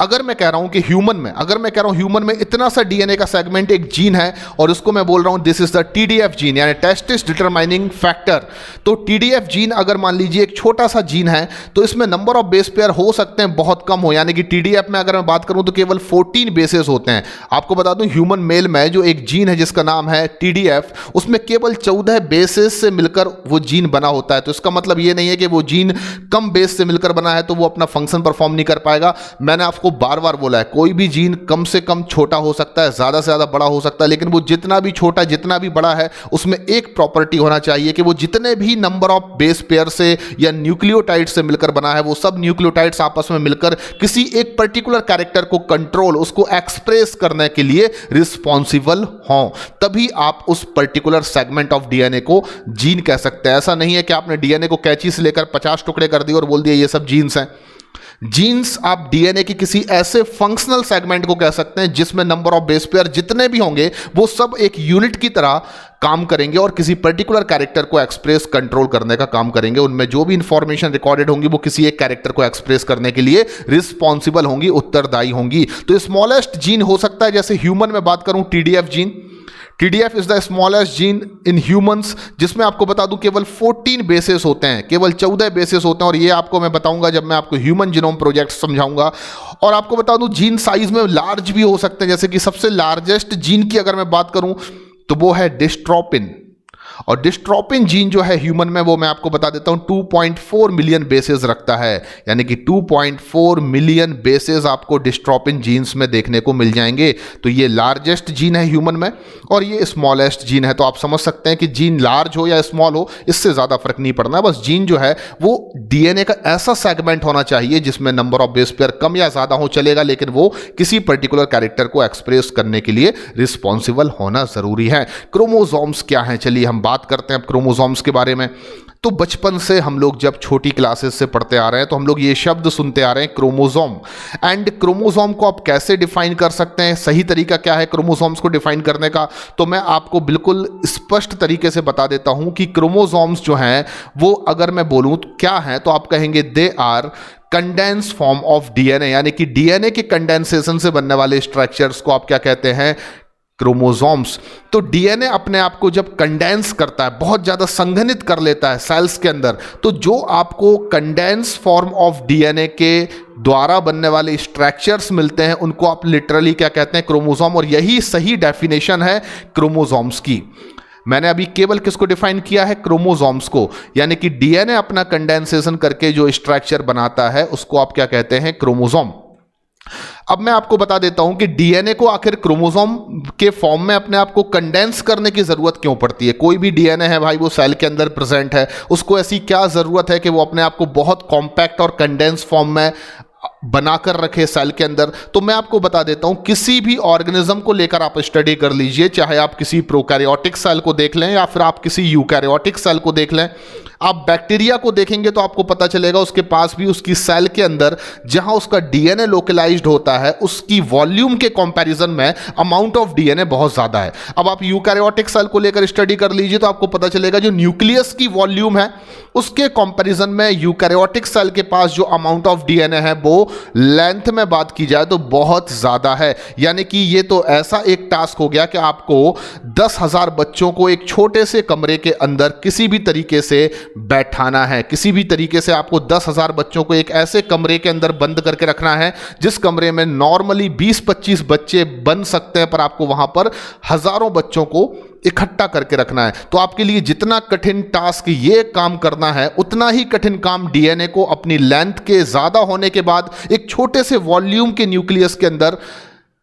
अगर मैं कह रहा हूं कि ह्यूमन में इतना सा डीएनए का सेगमेंट एक जीन है, और उसको मैं बोल रहा हूं this is the TDF gene, यानी टेस्टिस डिटरमाइनिंग फैक्टर। तो टीडीएफ जीन अगर मान लीजिए एक छोटा सा जीन है, तो इसमें नंबर ऑफ बेस पेयर हो सकते हैं बहुत कम हो। यानी कि टीडीएफ में अगर मैं बात करूं तो केवल 14 बेसेस होते हैं। आपको बता दूं ह्यूमन मेल में जो एक जीन है जिसका नाम है टीडीएफ, उसमें केवल 14 बेसेस से मिलकर वो जीन बना होता है। तो इसका मतलब ये नहीं है कि वो जीन कम बेस से मिलकर बना है तो वो अपना फंक्शन परफॉर्म नहीं कर पाएगा। मैंने आपको बार बार बोला है, कोई भी जीन कम से कम छोटा हो सकता है, ज़्यादा से ज़्यादा बड़ा हो सकता है, लेकिन वो जितना भी छोटा जितना भी बड़ा है उसमें एक प्रॉपर्टी होना चाहिए कि वो जितने भी नंबर ऑफ बेस पेयर से या न्यूक्लियोटाइड से मिलकर बना है, वो सब न्यूक्लियोटाइड्स आपस में मिलकर किसी एक पर्टिकुलर कैरेक्टर को कंट्रोल, उसको एक्सप्रेस करने के लिए रिस्पॉन्सिबल हों, तभी आप उस पर्टिकुलर सेगमेंट ऑफ डीएनए को जीन कह सकते हैं। ऐसा नहीं है कि आपने डीएनए को कैंची से लेकर 50 टुकड़े कर दिए और बोल दिए ये सब जीन्स हैं। जीन्स आप डीएनए की किसी ऐसे फंक्शनल सेगमेंट को कह सकते हैं जिसमें नंबर ऑफ बेस पेयर जितने भी होंगे वो सब एक यूनिट की तरह काम करेंगे और किसी पर्टिकुलर कैरेक्टर को एक्सप्रेस कंट्रोल करने का काम करेंगे। उनमें जो भी इंफॉर्मेशन रिकॉर्डेड होंगी वो किसी एक कैरेक्टर को एक्सप्रेस करने के लिए रिस्पॉन्सिबल होंगी, उत्तरदायी होंगी। तो स्मॉलेस्ट जीन हो सकता है, जैसे ह्यूमन में बात करूं, TDF gene. TDF is the smallest gene in humans, जिसमें आपको बता दूं केवल 14 बेसेस होते हैं, केवल 14 बेसेस होते हैं, और ये आपको मैं बताऊंगा जब मैं आपको ह्यूमन जीनोम प्रोजेक्ट समझाऊंगा। और आपको बता दूं जीन साइज में लार्ज भी हो सकते हैं, जैसे कि सबसे लार्जेस्ट जीन की अगर मैं बात करूं तो वो है डिस्ट्रोपिन, और डिस्ट्रोपिन जीन जो है ह्यूमन में, वो मैं आपको बता देता हूं 2.4 मिलियन बेसेस रखता है, यानी कि 2.4 मिलियन बेसेस आपको डिस्ट्रोपिन जीन्स में देखने को मिल जाएंगे। तो ये लार्जेस्ट जीन है ह्यूमन में और ये स्मॉलेस्ट जीन है। तो आप समझ सकते हैं कि जीन लार्ज हो या स्मॉल हो, इससे ज़्यादा फर्क नहीं पड़ना, बस जीन जो है वो डीएनए का ऐसा सेगमेंट होना चाहिए जिसमें नंबर ऑफ बेस पेयर कम या ज़्यादा हो चलेगा, लेकिन वो किसी पर्टिकुलर कैरेक्टर को एक्सप्रेस करने के लिए रिस्पॉन्सिबल होना ज़रूरी है। क्रोमोसोम्स क्या हैं, चलिए हम बात करते हैं अब क्रोमोसोम्स के बारे में। तो बचपन से हम लोग जब छोटी क्लासेस से पढ़ते आ रहे हैं तो हम लोग ये शब्द सुनते आ रहे हैं क्रोमोसोम। एंड क्रोमोसोम को आप कैसे डिफाइन कर सकते हैं, सही तरीका क्या है क्रोमोसोम्स को डिफाइन करने का, तो मैं आपको बिल्कुल स्पष्ट तरीके से बता देता हूं कि क्रोमोसोम्स जो हैं वो अगर मैं बोलूं तो क्या है, तो आप कहेंगे they are condense form of DNA, यानी कि डीएनए के कंडेंसेशन से बनने वाले स्ट्रक्चर्स को आप क्या कहते हैं, क्रोमोसोम्स। तो डीएनए अपने आप को जब कंडेंस करता है, बहुत ज़्यादा संघनित कर लेता है सेल्स के अंदर, तो जो आपको कंडेंस फॉर्म ऑफ डीएनए के द्वारा बनने वाले स्ट्रक्चर्स मिलते हैं उनको आप लिटरली क्या कहते हैं, क्रोमोसोम। और यही सही डेफिनेशन है क्रोमोसोम्स की। मैंने अभी केवल किसको डिफाइन किया है, क्रोमोसोम्स को, यानी कि डीएनए अपना कंडेंसेशन करके जो स्ट्रक्चर बनाता है उसको आप क्या कहते हैं, क्रोमोसोम। अब मैं आपको बता देता हूं कि डीएनए को आखिर क्रोमोसोम के फॉर्म में अपने आप को कंडेंस करने की जरूरत क्यों पड़ती है। कोई भी डीएनए है भाई, वो सेल के अंदर प्रेजेंट है, उसको ऐसी क्या जरूरत है कि वो अपने आप को बहुत कॉम्पैक्ट और कंडेंस फॉर्म में बनाकर रखे सेल के अंदर। तो मैं आपको बता देता हूं, किसी भी ऑर्गेनिज्म को लेकर आप स्टडी कर लीजिए, चाहे आप किसी प्रोकैरियोटिक सेल को देख लें या फिर आप किसी यूकैरियोटिक सेल को देख लें। आप बैक्टीरिया को देखेंगे तो आपको पता चलेगा उसके पास भी उसकी सेल के अंदर जहां उसका डीएनए लोकलाइज्ड होता है, उसकी वॉल्यूम के कंपैरिजन में अमाउंट ऑफ डीएनए बहुत ज्यादा है। अब आप यूकैरियोटिक सेल को लेकर स्टडी कर लीजिए तो आपको पता चलेगा जो न्यूक्लियस की वॉल्यूम है उसके कंपैरिजन में यूकैरियोटिक सेल के पास जो अमाउंट ऑफ डीएनए है वो लेंथ में बात की जाए तो बहुत ज्यादा है। यानी कि ये तो ऐसा एक टास्क हो गया कि आपको 10,000 बच्चों को एक छोटे से कमरे के अंदर किसी भी तरीके से बैठाना है, किसी भी तरीके से आपको 10,000 बच्चों को एक ऐसे कमरे के अंदर बंद करके रखना है जिस कमरे में नॉर्मली 20-25 बच्चे बन सकते हैं, पर आपको वहां पर हजारों बच्चों को इकट्ठा करके रखना है। तो आपके लिए जितना कठिन टास्क ये काम करना है, उतना ही कठिन काम डीएनए को अपनी लेंथ के ज्यादा होने के बाद एक छोटे से वॉल्यूम के न्यूक्लियस के अंदर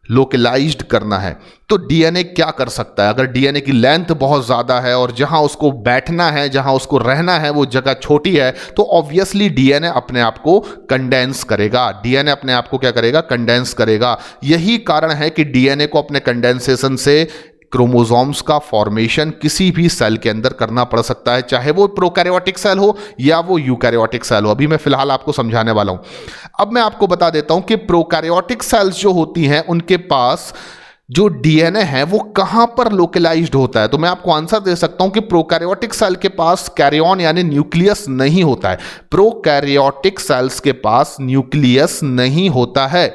लोकलाइज्ड करना है। तो डीएनए क्या कर सकता है, अगर डीएनए की लेंथ बहुत ज़्यादा है और जहां उसको बैठना है, जहां उसको रहना है वो जगह छोटी है, तो ऑब्वियसली डीएनए अपने आप को कंडेंस करेगा। डीएनए अपने आप को क्या करेगा, कंडेंस करेगा। यही कारण है कि डीएनए को अपने कंडेंसेशन से क्रोमोसोम्स का फॉर्मेशन किसी भी सेल के अंदर करना पड़ सकता है, चाहे वो प्रोकैरियोटिक सेल हो या वो यूकैरियोटिक सेल हो। अभी मैं फिलहाल आपको समझाने वाला हूं। अब मैं आपको बता देता हूं कि प्रोकैरियोटिक सेल्स जो होती हैं उनके पास जो डीएनए है वो कहां पर लोकलाइज्ड होता है। तो मैं आपको आंसर दे सकता हूं कि प्रोकैरियोटिक सेल के पास कैरियन यानी न्यूक्लियस नहीं होता है। प्रोकैरियोटिक सेल्स के पास न्यूक्लियस नहीं होता है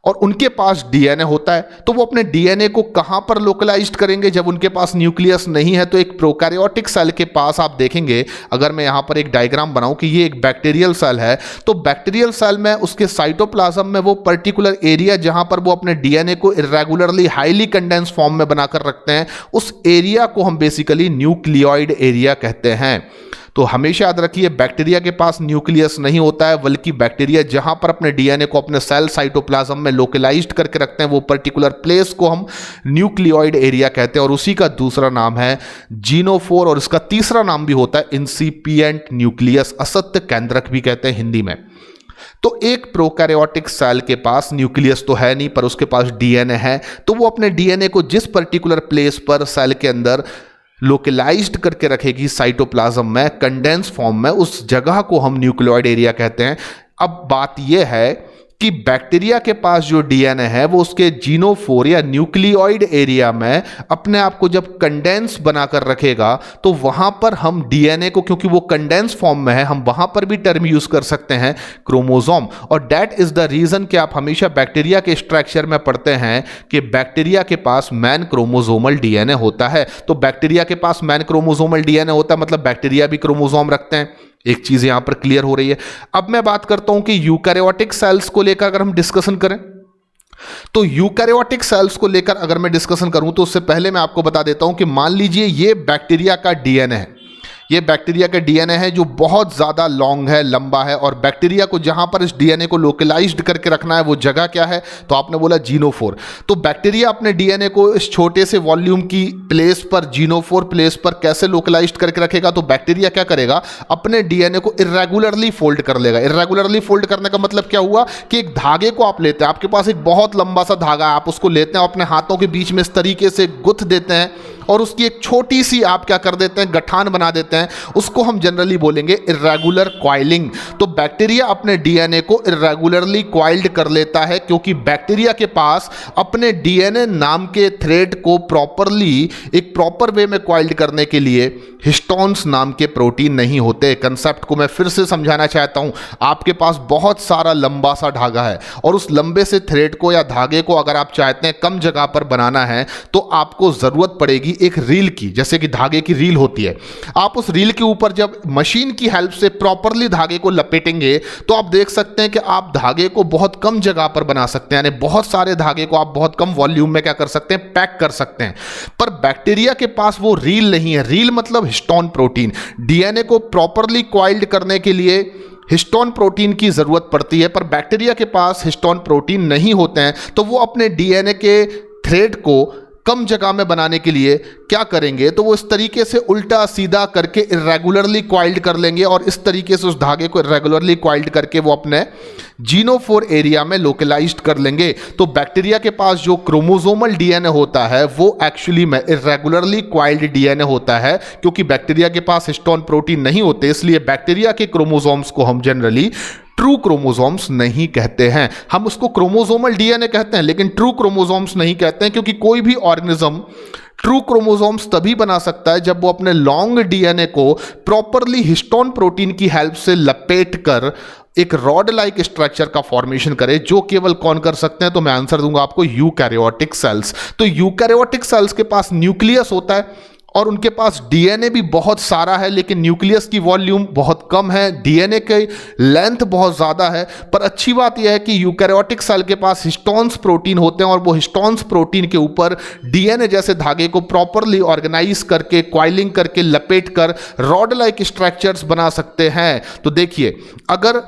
और उनके पास डीएनए होता है। तो वो अपने डीएनए को कहां पर लोकलाइज्ड करेंगे जब उनके पास न्यूक्लियस नहीं है। तो एक प्रोकैरियोटिक सेल के पास आप देखेंगे, अगर मैं यहां पर एक डायग्राम बनाऊं कि ये एक बैक्टीरियल सेल है, तो बैक्टीरियल सेल में उसके साइटोप्लाज्म में वो पर्टिकुलर एरिया जहां पर वो अपने डीएनए को इरेगुलरली हाईली कंडेंस फॉर्म में बनाकर रखते हैं, उस एरिया को हम बेसिकली न्यूक्लियोइड एरिया कहते हैं। तो हमेशा याद रखिए बैक्टीरिया के पास न्यूक्लियस नहीं होता है, बल्कि बैक्टीरिया जहां पर अपने डीएनए को अपने सेल साइटोप्लाज्म में लोकलाइज्ड करके रखते हैं वो पर्टिकुलर प्लेस को हम न्यूक्लियोइड एरिया कहते हैं, और उसी का दूसरा नाम है जीनोफोर, और इसका तीसरा नाम भी होता है इंसिपिएंट न्यूक्लियस, असत्य केंद्रक भी कहते हैं हिंदी में। तो एक प्रोकैरियोटिक सेल के पास न्यूक्लियस तो है नहीं, पर उसके पास डीएनए है, तो वो अपने डीएनए को जिस पर्टिकुलर प्लेस पर सेल के अंदर लोकलाइज्ड करके रखेगी साइटोप्लाज्म में कंडेंस फॉर्म में, उस जगह को हम न्यूक्लियोइड एरिया कहते हैं। अब बात यह है कि बैक्टीरिया के पास जो डीएनए है वो उसके जीनोफोर या न्यूक्लियोइड एरिया में अपने आप को जब कंडेंस बनाकर रखेगा, तो वहां पर हम डीएनए को, क्योंकि वो कंडेंस फॉर्म में है, हम वहां पर भी टर्म यूज कर सकते हैं क्रोमोसोम। और दैट इज द रीजन कि आप हमेशा बैक्टीरिया के स्ट्रक्चर में पढ़ते हैं कि बैक्टीरिया के पास मैन क्रोमोसोमल डीएनए होता है। तो बैक्टीरिया के पास मैन क्रोमोसोमल डीएनए होता है, मतलब बैक्टीरिया भी क्रोमोसोम रखते हैं। एक चीज यहां पर क्लियर हो रही है। अब मैं बात करता हूं कि यूकैरियोटिक सेल्स को लेकर अगर हम डिस्कशन करें, तो यूकैरियोटिक सेल्स को लेकर अगर मैं डिस्कशन करूं तो उससे पहले मैं आपको बता देता हूं कि मान लीजिए ये बैक्टीरिया का डीएनए है, ये बैक्टीरिया का डीएनए है जो बहुत ज़्यादा लॉन्ग है, लंबा है, और बैक्टीरिया को जहां पर इस डीएनए को लोकलाइज्ड करके रखना है वो जगह क्या है, तो आपने बोला जीनोफोर। तो बैक्टीरिया अपने डीएनए को इस छोटे से वॉल्यूम की प्लेस पर, जीनोफोर प्लेस पर कैसे लोकलाइज्ड करके रखेगा, तो बैक्टीरिया क्या करेगा, अपने डीएनए को इर्रेगुलरली फोल्ड कर लेगा। इर्रेगुलरली फोल्ड करने का मतलब क्या हुआ कि एक धागे को आप लेते हैं, आपके पास एक बहुत लंबा सा धागा है, आप उसको लेते हैं, अपने हाथों के बीच में इस तरीके से गुथ देते हैं, और उसकी एक छोटी सी आप क्या कर देते हैं, गठान बना देते हैं, उसको हम जनरली बोलेंगे इर्रेगुलर क्वाइलिंग। तो बैक्टीरिया अपने डीएनए को इर्रेगुलरली क्वाइल्ड कर लेता है, क्योंकि बैक्टीरिया के पास अपने डीएनए नाम के थ्रेड को प्रॉपरली, एक प्रॉपर वे में क्वाइल्ड करने के लिए हिस्टोन्स नाम के प्रोटीन नहीं होते। कंसेप्ट को मैं फिर से समझाना चाहता हूं। आपके पास बहुत सारा लंबा सा धागा है, और उस लंबे से थ्रेड को या धागे को अगर आप चाहते हैं कम जगह पर बनाना है, तो आपको जरूरत पड़ेगी एक रील की, जैसे कि धागे की रील होती है। आप उस रील के ऊपर जब मशीन की हेल्प से प्रॉपरली धागे को लपेटेंगे, तो आप देख सकते हैं कि आप धागे को बहुत कम जगह पर बना सकते हैं, यानी बहुत सारे धागे को आप बहुत कम वॉल्यूम में क्या कर सकते हैं, पैक कर सकते हैं। पर बैक्टीरिया के पास वो रील नहीं है। रील मतलब हिस्टोन प्रोटीन। डीएनए को प्रॉपरली क्वाइल्ड करने के लिए हिस्टोन प्रोटीन की जरूरत पड़ती है, पर बैक्टीरिया के पास हिस्टोन प्रोटीन नहीं होते हैं, तो वो अपने डीएनए के थ्रेड को कम जगह में बनाने के लिए क्या करेंगे, तो वो इस तरीके से उल्टा सीधा करके इर्रेगुलरली क्वाइल्ड कर लेंगे, और इस तरीके से उस धागे को इर्रेगुलरली क्वाइल्ड करके वो अपने जीनोफोर एरिया में लोकलाइज्ड कर लेंगे। तो बैक्टीरिया के पास जो क्रोमोसोमल डीएनए होता है वो एक्चुअली में इर्रेगुलरली क्वाइल्ड डीएनए होता है, क्योंकि बैक्टीरिया के पास हिस्टोन प्रोटीन नहीं होते, इसलिए बैक्टीरिया के क्रोमोसोम्स को हम जनरली ट्रू क्रोमोसोम्स नहीं कहते हैं। हम उसको क्रोमोसोमल डीएनए कहते हैं, लेकिन ट्रू क्रोमोसोम्स नहीं कहते हैं, क्योंकि कोई भी ऑर्गेनिज्म ट्रू क्रोमोसोम्स तभी बना सकता है जब वो अपने लॉन्ग डीएनए को प्रॉपरली हिस्टोन प्रोटीन की हेल्प से लपेट कर एक रॉड लाइक स्ट्रक्चर का फॉर्मेशन करे, जो केवल कौन कर सकते हैं, तो मैं आंसर दूंगा आपको यूकैरियोटिक सेल्स। तो यूकैरियोटिक सेल्स के पास न्यूक्लियस होता है, और उनके पास डीएनए भी बहुत सारा है, लेकिन न्यूक्लियस की वॉल्यूम बहुत कम है, डीएनए की लेंथ बहुत ज़्यादा है। पर अच्छी बात यह है कि यूकैरियोटिक सेल के पास हिस्टोन्स प्रोटीन होते हैं, और वो हिस्टोन्स प्रोटीन के ऊपर डीएनए जैसे धागे को प्रॉपरली ऑर्गेनाइज करके, क्वाइलिंग करके, लपेट कर रॉड लाइक स्ट्रक्चर्स बना सकते हैं। तो देखिए, अगर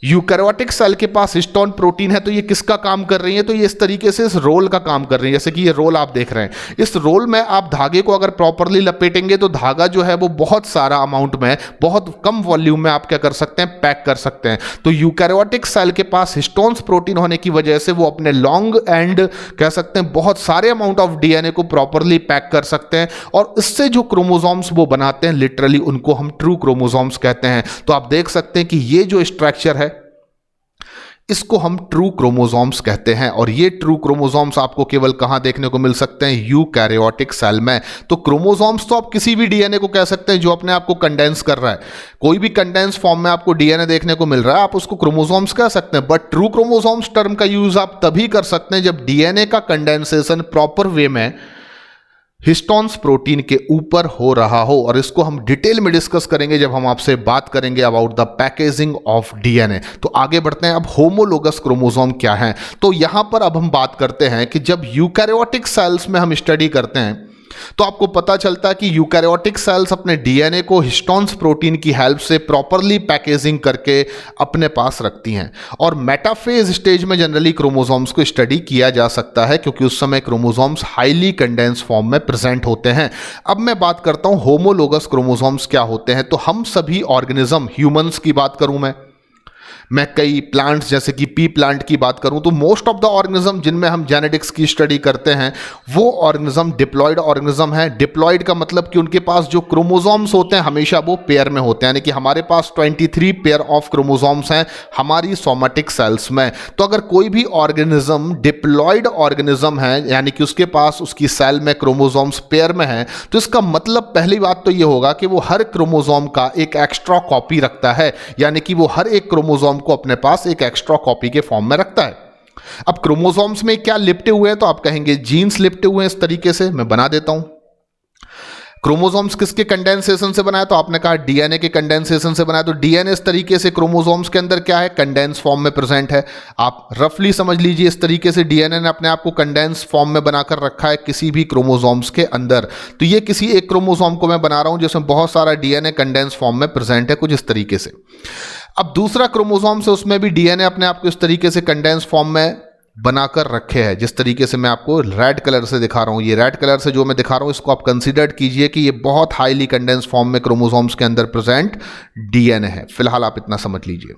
यूकैरियोटिक सेल के पास हिस्टोन प्रोटीन है, तो ये किसका काम कर रही है, तो ये इस तरीके से इस रोल का काम कर रही है, जैसे कि ये रोल आप देख रहे हैं। इस रोल में आप धागे को अगर प्रॉपरली लपेटेंगे, तो धागा जो है वो बहुत सारा अमाउंट में, बहुत कम वॉल्यूम में आप क्या कर सकते हैं, पैक कर सकते हैं। तो यूकैरियोटिक सेल के पास हिस्टोन्स प्रोटीन होने की वजह से वो अपने लॉन्ग एंड कह सकते हैं बहुत सारे अमाउंट ऑफ डीएनए को प्रॉपरली पैक कर सकते हैं, और इससे जो क्रोमोसोम्स वो बनाते हैं, लिटरली उनको हम ट्रू क्रोमोसोम्स कहते हैं। तो आप देख सकते हैं कि ये जो स्ट्रक्चर है, इसको हम ट्रू क्रोमोसोम्स कहते हैं, और ये ट्रू क्रोमोसोम्स आपको केवल कहां देखने को मिल सकते हैं, यूकैरियोटिक सेल में। तो क्रोमोसोम्स तो आप किसी भी डीएनए को कह सकते हैं जो अपने आप को कंडेंस कर रहा है। कोई भी कंडेंस फॉर्म में आपको डीएनए देखने को मिल रहा है, आप उसको क्रोमोसोम्स कह सकते हैं। बट ट्रू क्रोमोसोम्स टर्म का यूज आप तभी कर सकते हैं जब डीएनए का कंडेंसेशन प्रॉपर वे में हिस्टोन्स प्रोटीन के ऊपर हो रहा हो, और इसको हम डिटेल में डिस्कस करेंगे जब हम आपसे बात करेंगे about the packaging of DNA. तो आगे बढ़ते हैं। अब होमोलोगस क्रोमोसोम क्या है, तो यहां पर अब हम बात करते हैं कि जब यूकैरियोटिक सेल्स में हम स्टडी करते हैं तो आपको पता चलता है कि यूकैरियोटिक सेल्स अपने डीएनए को हिस्टोन्स प्रोटीन की हेल्प से प्रॉपरली पैकेजिंग करके अपने पास रखती हैं। और मेटाफेज स्टेज में जनरली क्रोमोसोम्स को स्टडी किया जा सकता है क्योंकि उस समय क्रोमोसोम्स हाईली कंडेंस फॉर्म में प्रेजेंट होते हैं। अब मैं बात करता हूं होमोलोगस क्रोमोसोम्स क्या होते हैं। तो हम सभी ऑर्गेनिज्म, ह्यूमंस की बात करूं मैं कई प्लांट्स जैसे कि पी प्लांट की बात करूं तो मोस्ट ऑफ द ऑर्गेनिज्म जिनमें हम जेनेटिक्स की स्टडी करते हैं वो ऑर्गेनिज्म डिप्लॉयड ऑर्गेनिज्म है। डिप्लॉयड का मतलब कि उनके पास जो क्रोमोसोम्स होते हैं हमेशा वो पेयर में होते हैं, यानी कि हमारे पास 23 पेयर ऑफ क्रोमोसोम्स हैं हमारी सोमेटिक सेल्स में। तो अगर कोई भी ऑर्गेनिज्म डिप्लॉयड ऑर्गेनिज्म है यानी कि उसके पास उसकी सेल में क्रोमोसोम्स पेयर में है तो इसका मतलब पहली बात तो ये होगा कि वो हर क्रोमोसोम का एक एक्स्ट्रा कॉपी रखता है, यानी कि वो हर एक क्रोमोसोम को अपने पास एक एक्स्ट्रा कॉपी के फॉर्म में रखता है। अब क्रोमोसोम्स में क्या लिपटे हुए हैं तो आप कहेंगे जीन्स लिपटे हुए हैं। इस तरीके से मैं बना देता हूं। क्रोमोसोम्स किसके कंडेंसेशन से बना है तो आपने कहा डीएनए के कंडेंसेशन से बना है। तो डीएनए इस तरीके से क्रोमोसोम्स के अंदर क्या है, कंडेंस फॉर्म में प्रेजेंट है। आप रफली समझ लीजिए इस तरीके से डीएनए ने अपने आप को कंडेंस फॉर्म में बनाकर रखा है किसी भी क्रोमोसोम्स के अंदर। तो ये किसी एक क्रोमोसोम को मैं बना रहा हूं जिसमें बहुत सारा डीएनए कंडेंस फॉर्म में प्रेजेंट है कुछ इस तरीके से। अब दूसरा क्रोमोसोम से उसमें भी डीएनए अपने आप को इस तरीके से कंडेंस फॉर्म में बनाकर रखे हैं जिस तरीके से मैं आपको रेड कलर से दिखा रहा हूं। ये रेड कलर से जो मैं दिखा रहा हूं इसको आप कंसीडर कीजिए कि ये बहुत हाईली कंडेंस फॉर्म में क्रोमोसोम्स के अंदर प्रेजेंट डीएनए है। फिलहाल आप इतना समझ लीजिए।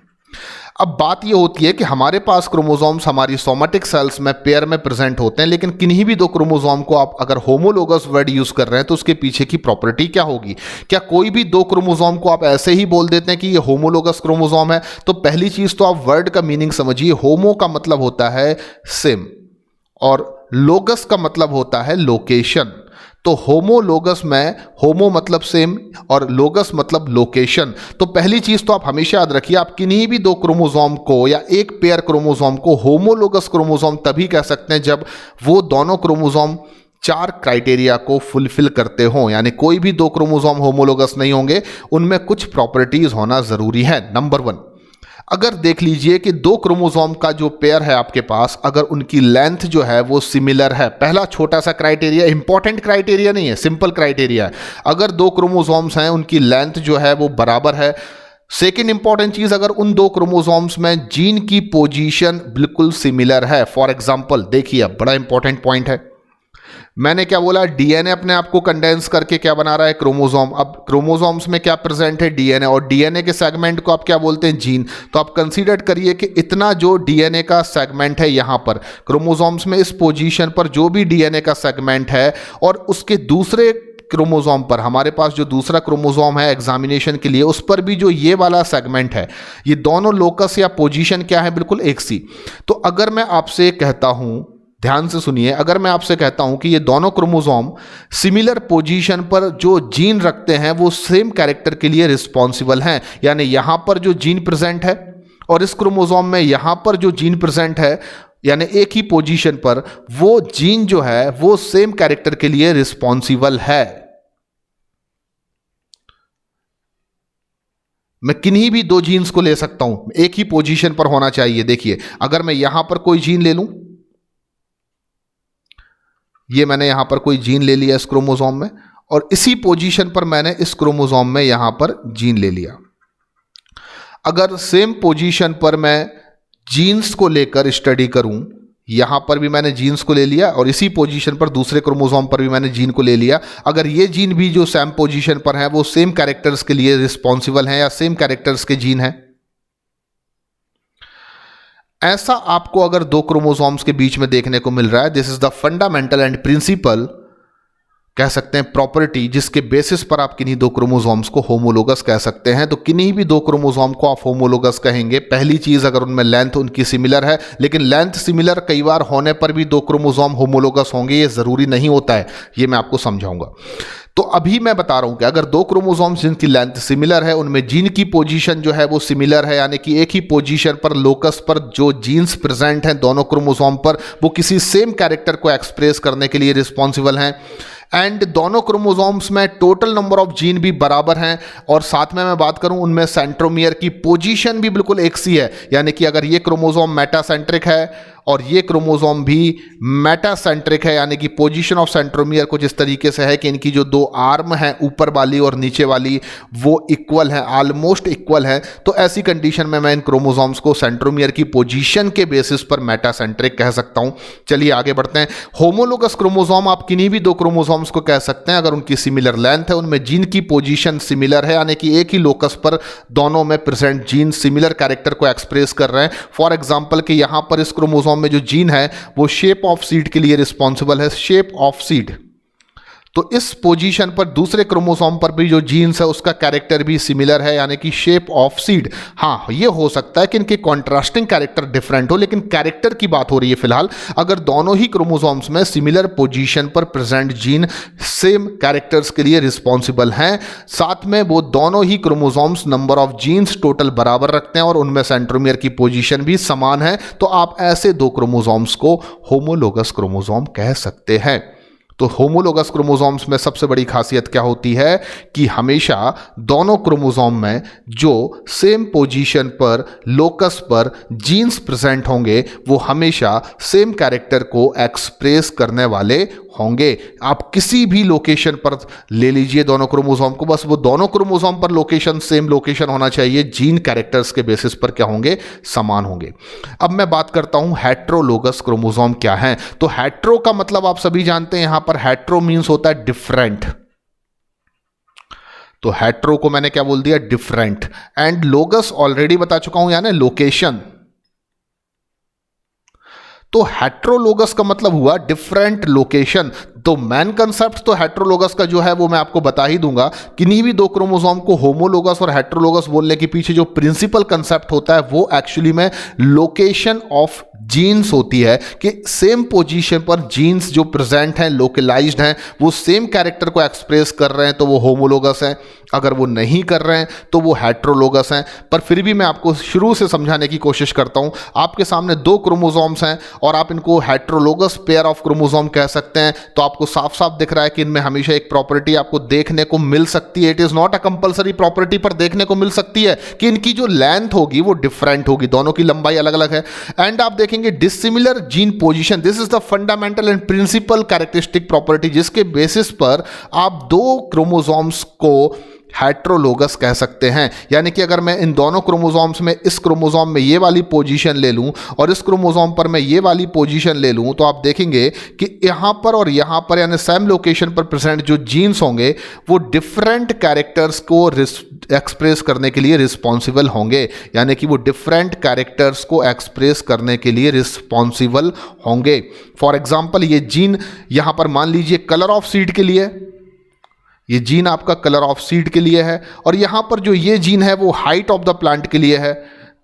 अब बात ये होती है कि हमारे पास क्रोमोसोम्स हमारी सोमेटिक सेल्स में पेयर में प्रेजेंट होते हैं, लेकिन किन्हीं भी दो क्रोमोसोम को आप अगर होमोलोगस वर्ड यूज कर रहे हैं तो उसके पीछे की प्रॉपर्टी क्या होगी। क्या कोई भी दो क्रोमोसोम को आप ऐसे ही बोल देते हैं कि ये होमोलोगस क्रोमोसोम है? तो पहली चीज तो आप वर्ड का मीनिंग समझिए। होमो का मतलब होता है सेम और लोगस का मतलब होता है लोकेशन। तो होमोलोगस में होमो मतलब सेम और लोगस मतलब लोकेशन। तो पहली चीज तो आप हमेशा याद रखिए, आप किन्हीं भी दो क्रोमोसोम को या एक पेयर क्रोमोसोम को होमोलोगस क्रोमोसोम तभी कह सकते हैं जब वो दोनों क्रोमोसोम 4 क्राइटेरिया को फुलफिल करते हों। यानी कोई भी दो क्रोमोसोम होमोलोगस नहीं होंगे, उनमें कुछ प्रॉपर्टीज होना जरूरी है। नंबर 1, अगर देख लीजिए कि दो क्रोमोसोम का जो पेयर है आपके पास, अगर उनकी लेंथ जो है वो सिमिलर है। पहला छोटा सा क्राइटेरिया, इंपॉर्टेंट क्राइटेरिया नहीं है, सिंपल क्राइटेरिया है। अगर दो क्रोमोसोम्स हैं उनकी लेंथ जो है वो बराबर है। सेकेंड इंपॉर्टेंट चीज, अगर उन दो क्रोमोसोम्स में जीन की पोजीशन बिल्कुल सिमिलर है। फॉर एग्जांपल देखिए, बड़ा इंपॉर्टेंट पॉइंट है। मैंने क्या बोला, डीएनए अपने आप को कंडेंस करके क्या बना रहा है, क्रोमोसोम। अब क्रोमोसोम्स में क्या प्रेजेंट है, डीएनए, और डीएनए के सेगमेंट को आप क्या बोलते हैं, जीन। तो आप कंसीडर करिए कि इतना जो डीएनए का सेगमेंट है यहां पर क्रोमोसोम्स में, इस पोजीशन पर जो भी डीएनए का सेगमेंट है, और उसके दूसरे क्रोमोसोम पर हमारे पास जो दूसरा क्रोमोसोम है एग्जामिनेशन के लिए, उस पर भी जो ये वाला सेगमेंट है, ये दोनों लोकस या पोजीशन क्या है, बिल्कुल एक सी। तो अगर मैं आपसे कहता हूं, ध्यान से सुनिए, अगर मैं आपसे कहता हूं कि ये दोनों क्रोमोसोम सिमिलर पोजीशन पर जो जीन रखते हैं वो सेम कैरेक्टर के लिए रिस्पॉन्सिबल हैं, यानी यहां पर जो जीन प्रेजेंट है और इस क्रोमोसोम में यहां पर जो जीन प्रेजेंट है, यानी एक ही पोजीशन पर, वो जीन जो है वो सेम कैरेक्टर के लिए रिस्पॉन्सिबल है। मैं किन्हीं भी दो जीन्स को ले सकता हूं, एक ही पोजीशन पर होना चाहिए। देखिए, अगर मैं यहां पर कोई जीन ले लूं, ये मैंने यहां पर कोई जीन ले लिया इस क्रोमोसोम में, और इसी पोजीशन पर मैंने इस क्रोमोसोम में यहां पर जीन ले लिया। अगर सेम पोजीशन पर मैं जीन्स को लेकर स्टडी करूं, यहां पर भी मैंने जीन्स को ले लिया और इसी पोजीशन पर दूसरे क्रोमोसोम पर भी मैंने जीन को ले लिया, अगर ये जीन भी जो सेम पोजीशन पर है वो सेम कैरेक्टर्स के लिए रिस्पॉन्सिबल है या सेम कैरेक्टर्स के जीन है, ऐसा आपको अगर दो क्रोमोसोम्स के बीच में देखने को मिल रहा है, this is the fundamental and principal, कह सकते हैं प्रॉपर्टी, जिसके बेसिस पर आप किन्हीं दो क्रोमोसोम्स को होमोलोगस कह सकते हैं। तो किन्हीं भी दो क्रोमोसोम को आप होमोलोगस कहेंगे, पहली चीज अगर उनमें लेंथ उनकी सिमिलर है। लेकिन लेंथ सिमिलर कई बार होने पर भी दो क्रोमोसोम होमोलोगस होंगे, ये जरूरी नहीं होता है, ये मैं आपको समझाऊंगा। तो अभी मैं बता रहा हूं कि अगर दो क्रोमोसोम्स जिनकी लेंथ सिमिलर है, उनमें जीन की पोजीशन जो है वो सिमिलर है, यानी कि एक ही पोजीशन पर लोकस पर जो जीन्स प्रेजेंट हैं दोनों क्रोमोसोम पर, वो किसी सेम कैरेक्टर को एक्सप्रेस करने के लिए रिस्पॉन्सिबल हैं, एंड दोनों क्रोमोसोम्स में टोटल नंबर ऑफ जीन भी बराबर हैं, और साथ में मैं बात करूं उनमें सेंट्रोमियर की पोजीशन भी बिल्कुल एक सी है, यानी कि अगर ये क्रोमोसोम मेटासेंट्रिक है और ये क्रोमोसोम भी मेटासेंट्रिक है, यानी कि पोजीशन ऑफ सेंट्रोमियर कुछ इस तरीके से है कि इनकी जो दो आर्म है ऊपर वाली और नीचे वाली वो इक्वल है, ऑलमोस्ट इक्वल है। तो ऐसी कंडीशन में मैं इन क्रोमोसोम्स को सेंट्रोमियर की पोजीशन के बेसिस पर मेटासेंट्रिक कह सकता हूं। चलिए आगे बढ़ते हैं। होमोलोगस क्रोमोसोम आप किन्हीं भी दो क्रोमोसोम्स को कह सकते हैं अगर उनकी सिमिलर लेंथ है, उनमें जीन की पोजीशन सिमिलर है, यानी कि एक ही लोकस पर दोनों में प्रेजेंट जीन सिमिलर कैरेक्टर को एक्सप्रेस कर रहे हैं। फॉर एग्जांपल कि यहां पर इस क्रोमोसोम में जो जीन है वो शेप ऑफ सीड के लिए रिस्पॉन्सिबल है, शेप ऑफ सीड। तो इस पोजीशन पर दूसरे क्रोमोसोम पर भी जो जीन्स है उसका कैरेक्टर भी सिमिलर है, यानी कि शेप ऑफ सीड। हाँ, ये हो सकता है कि इनके कॉन्ट्रास्टिंग कैरेक्टर डिफरेंट हो, लेकिन कैरेक्टर की बात हो रही है फिलहाल। अगर दोनों ही क्रोमोसोम्स में सिमिलर पोजीशन पर प्रेजेंट जीन सेम कैरेक्टर्स के लिए रिस्पॉन्सिबल हैं, साथ में वो दोनों ही chromosomes number of genes total बराबर रखते हैं और उनमें सेंट्रोमियर की पोजीशन भी समान है, तो आप ऐसे दो क्रोमोसोम्स को होमोलोगस क्रोमोसोम कह सकते हैं। तो होमोलोगस क्रोमोसोम्स में सबसे बड़ी खासियत क्या होती है कि हमेशा दोनों क्रोमोसोम में जो सेम पोजीशन पर लोकस पर जीन्स प्रेजेंट होंगे वो हमेशा सेम कैरेक्टर को एक्सप्रेस करने वाले होंगे। आप किसी भी लोकेशन पर ले लीजिए दोनों क्रोमोसोम को, बस वो दोनों क्रोमोसोम पर लोकेशन सेम लोकेशन होना चाहिए, जीन कैरेक्टर्स के बेसिस पर क्या होंगे, समान होंगे। अब मैं बात करता हूं हेट्रोलोगस क्रोमोसोम क्या है। तो हेट्रो का मतलब आप सभी जानते हैं, यहां पर हेट्रो मींस होता है डिफरेंट। तो हेट्रो को मैंने क्या बोल दिया, डिफरेंट। एंड लोगस ऑलरेडी बता चुका हूं, यानी लोकेशन। तो हेट्रोलोगस का मतलब हुआ डिफरेंट लोकेशन। तो मेन कंसेप्ट तो हेट्रोलोगस का जो है वो मैं आपको बता ही दूंगा। किन्हीं भी दो क्रोमोसोम को होमोलोगस और हेट्रोलोगस बोलने के पीछे जो प्रिंसिपल कंसेप्ट होता है वो एक्चुअली में लोकेशन ऑफ जीन्स होती है, कि सेम पोजीशन पर जीन्स जो प्रेजेंट हैं, लोकलाइज्ड हैं, वो सेम कैरेक्टर को एक्सप्रेस कर रहे हैं तो वो होमोलोगस है। अगर वो नहीं कर रहे हैं तो वो हेट्रोलोगस हैं। पर फिर भी मैं आपको शुरू से समझाने की कोशिश करता हूं। आपके सामने दो क्रोमोसोम्स हैं और आप इनको हेट्रोलोगस पेयर ऑफ क्रोमोसोम कह सकते हैं, तो आपको साफ साफ दिख रहा है कि इनमें हमेशा एक प्रॉपर्टी आपको देखने को मिल सकती है। It is not a compulsory property, पर देखने को मिल सकती है कि इनकी जो लेंथ होगी वो डिफरेंट होगी, दोनों की लंबाई अलग अलग है। एंड आप देखेंगे dissimilar gene position, this is the fundamental and principal characteristic property जिसके बेसिस पर आप दो क्रोमोसोम्स को हेट्रोलोगस कह सकते हैं। यानी कि अगर मैं इन दोनों क्रोमोसोम्स में इस क्रोमोसोम में ये वाली पोजीशन ले लूं और इस क्रोमोसोम पर मैं ये वाली पोजीशन ले लूं, तो आप देखेंगे कि यहां पर और यहां पर यानी सेम लोकेशन पर प्रेजेंट जो जीन्स होंगे वो डिफरेंट कैरेक्टर्स को एक्सप्रेस करने के लिए रिस्पॉन्सिबल होंगे, यानी कि वो डिफरेंट कैरेक्टर्स को एक्सप्रेस करने के लिए रिस्पॉन्सिबल होंगे। फॉर एग्जाम्पल ये जीन यहां पर मान लीजिए कलर ऑफ सीड के लिए, ये जीन आपका कलर ऑफ सीड के लिए है, और यहां पर जो ये जीन है वो हाइट ऑफ द प्लांट के लिए है।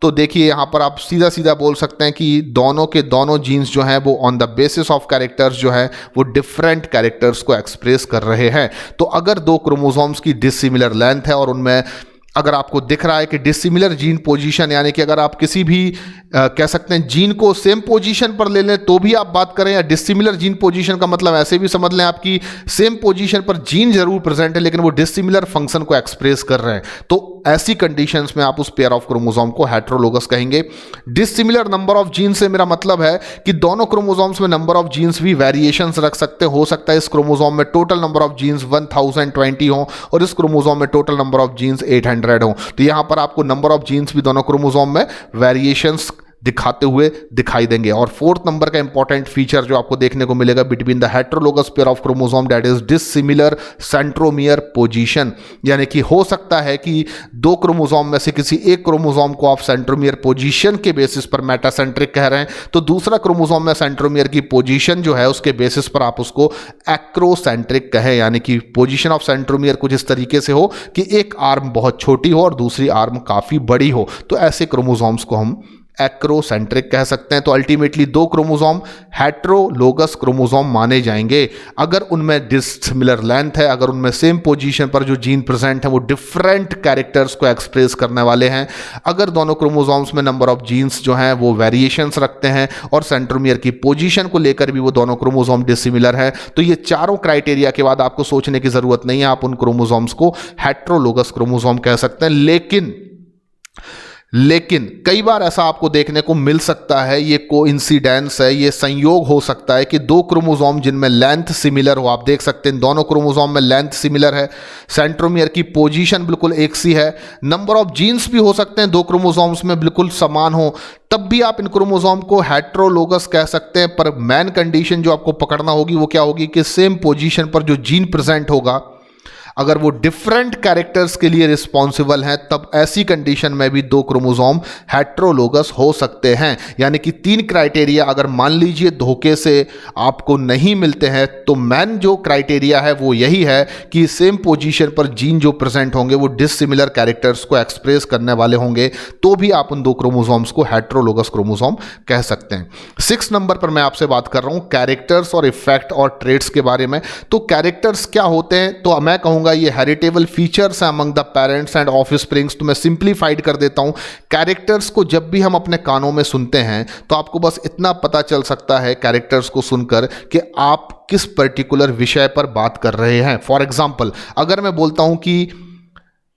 तो देखिए यहां पर आप सीधा सीधा बोल सकते हैं कि दोनों के दोनों जीन्स जो हैं वो on the basis of characters जो है वो डिफरेंट कैरेक्टर्स को एक्सप्रेस कर रहे हैं। तो अगर दो क्रोमोसोम्स की डिसिमिलर लेंथ है और उनमें अगर आपको दिख रहा है कि डिसिमिलर जीन पोजीशन, यानी कि अगर आप किसी भी कह सकते हैं जीन को सेम पोजीशन पर ले लें तो भी आप बात करें, या डिसिमिलर जीन पोजीशन का मतलब ऐसे भी समझ लें आपकी सेम पोजीशन पर जीन जरूर प्रेजेंट है लेकिन वो डिसिमिलर फंक्शन को एक्सप्रेस कर रहे हैं, तो ऐसी कंडीशंस में आप उस पेयर ऑफ क्रोमोसोम को हेट्रोलोगस कहेंगे। डिसिमिलर नंबर ऑफ जीन से मेरा मतलब है कि दोनों क्रोमोसोम्स में नंबर ऑफ जीन्स भी वेरिएशंस रख सकते हो सकता है इस क्रोमोसोम में टोटल नंबर ऑफ जीन्स 1020 हो और इस क्रोमोसोम में टोटल नंबर ऑफ जीन्स 800 हो। तो यहां पर आपको नंबर ऑफ जीन्स भी दोनों क्रोमोसोम में वेरिएशंस दिखाते हुए दिखाई देंगे। और फोर्थ नंबर का इंपॉर्टेंट फीचर जो आपको देखने को मिलेगा between the heterologous pair of chromosome, that is dissimilar centromere position, यानी कि हो सकता है कि दो क्रोमोसोम में से किसी एक क्रोमोसोम को आप सेंट्रोमियर पोजीशन के बेसिस पर मेटासेंट्रिक कह रहे हैं, तो दूसरा क्रोमोसोम में सेंट्रोमियर की पोजीशन जो है उसके बेसिस पर आप उसको एक्रोसेंट्रिक कहें, यानी कि पोजीशन ऑफ सेंट्रोमियर कुछ इस तरीके से हो कि एक आर्म बहुत छोटी हो और दूसरी आर्म काफी बड़ी हो, तो ऐसे क्रोमोसोम्स को हम एक्रोसेंट्रिक कह सकते हैं। तो अल्टीमेटली दो क्रोमोसोम हेट्रोलोगस क्रोमोसोम माने जाएंगे अगर उनमें डिसिमिलर लेंथ है, अगर उनमें सेम पोजीशन पर जो जीन प्रेजेंट है वो डिफरेंट कैरेक्टर्स को एक्सप्रेस करने वाले हैं, अगर दोनों क्रोमोसोम्स में नंबर ऑफ जीन्स जो हैं वो वेरिएशंस रखते हैं और सेंट्रोमियर की पोजीशन को लेकर भी वो दोनों क्रोमोसोम डिसिमिलर है, तो ये चारों क्राइटेरिया के बाद आपको सोचने की जरूरत नहीं है, आप उन क्रोमोसोम्स को हेट्रोलोगस क्रोमोसोम कह सकते हैं। लेकिन लेकिन कई बार ऐसा आपको देखने को मिल सकता है, ये कोइंसिडेंस है, ये संयोग हो सकता है कि दो क्रोमोसोम जिनमें लेंथ सिमिलर हो, आप देख सकते हैं दोनों क्रोमोसोम में लेंथ सिमिलर है, सेंट्रोमियर की पोजीशन बिल्कुल एक सी है, नंबर ऑफ जीन्स भी हो सकते हैं दो क्रोमोसोम्स में बिल्कुल समान हो, तब भी आप इन क्रोमोसोम को हेट्रोलोगस कह सकते हैं। पर मेन कंडीशन जो आपको पकड़ना होगी वो क्या होगी कि सेम पोजीशन पर जो जीन प्रेजेंट होगा अगर वो डिफरेंट कैरेक्टर्स के लिए रिस्पॉन्सिबल हैं, तब ऐसी कंडीशन में भी दो क्रोमोसोम हेट्रोलोगस हो सकते हैं। यानी कि तीन क्राइटेरिया अगर मान लीजिए धोखे से आपको नहीं मिलते हैं, तो मेन जो क्राइटेरिया है वो यही है कि सेम पोजीशन पर जीन जो प्रेजेंट होंगे वो डिसिमिलर कैरेक्टर्स को एक्सप्रेस करने वाले होंगे, तो भी आप उन दो क्रोमोसोम्स को हेट्रोलोगस क्रोमोसोम कह सकते हैं। 6 नंबर पर मैं आपसे बात कर रहा हूं कैरेक्टर्स और इफेक्ट और ट्रेड्स के बारे में। तो कैरेक्टर्स क्या होते हैं, तो मैं कहूंगा ये हेरिटेबल फीचर्स हैं among the parents and offsprings. तो मैं सिंप्लीफाइड कर देता हूं, कैरेक्टर्स को जब भी हम अपने कानों में सुनते हैं तो आपको बस इतना पता चल सकता है कैरेक्टर्स को सुनकर कि आप किस पर्टिकुलर विषय पर बात कर रहे हैं। फॉर एग्जाम्पल, अगर मैं बोलता हूं कि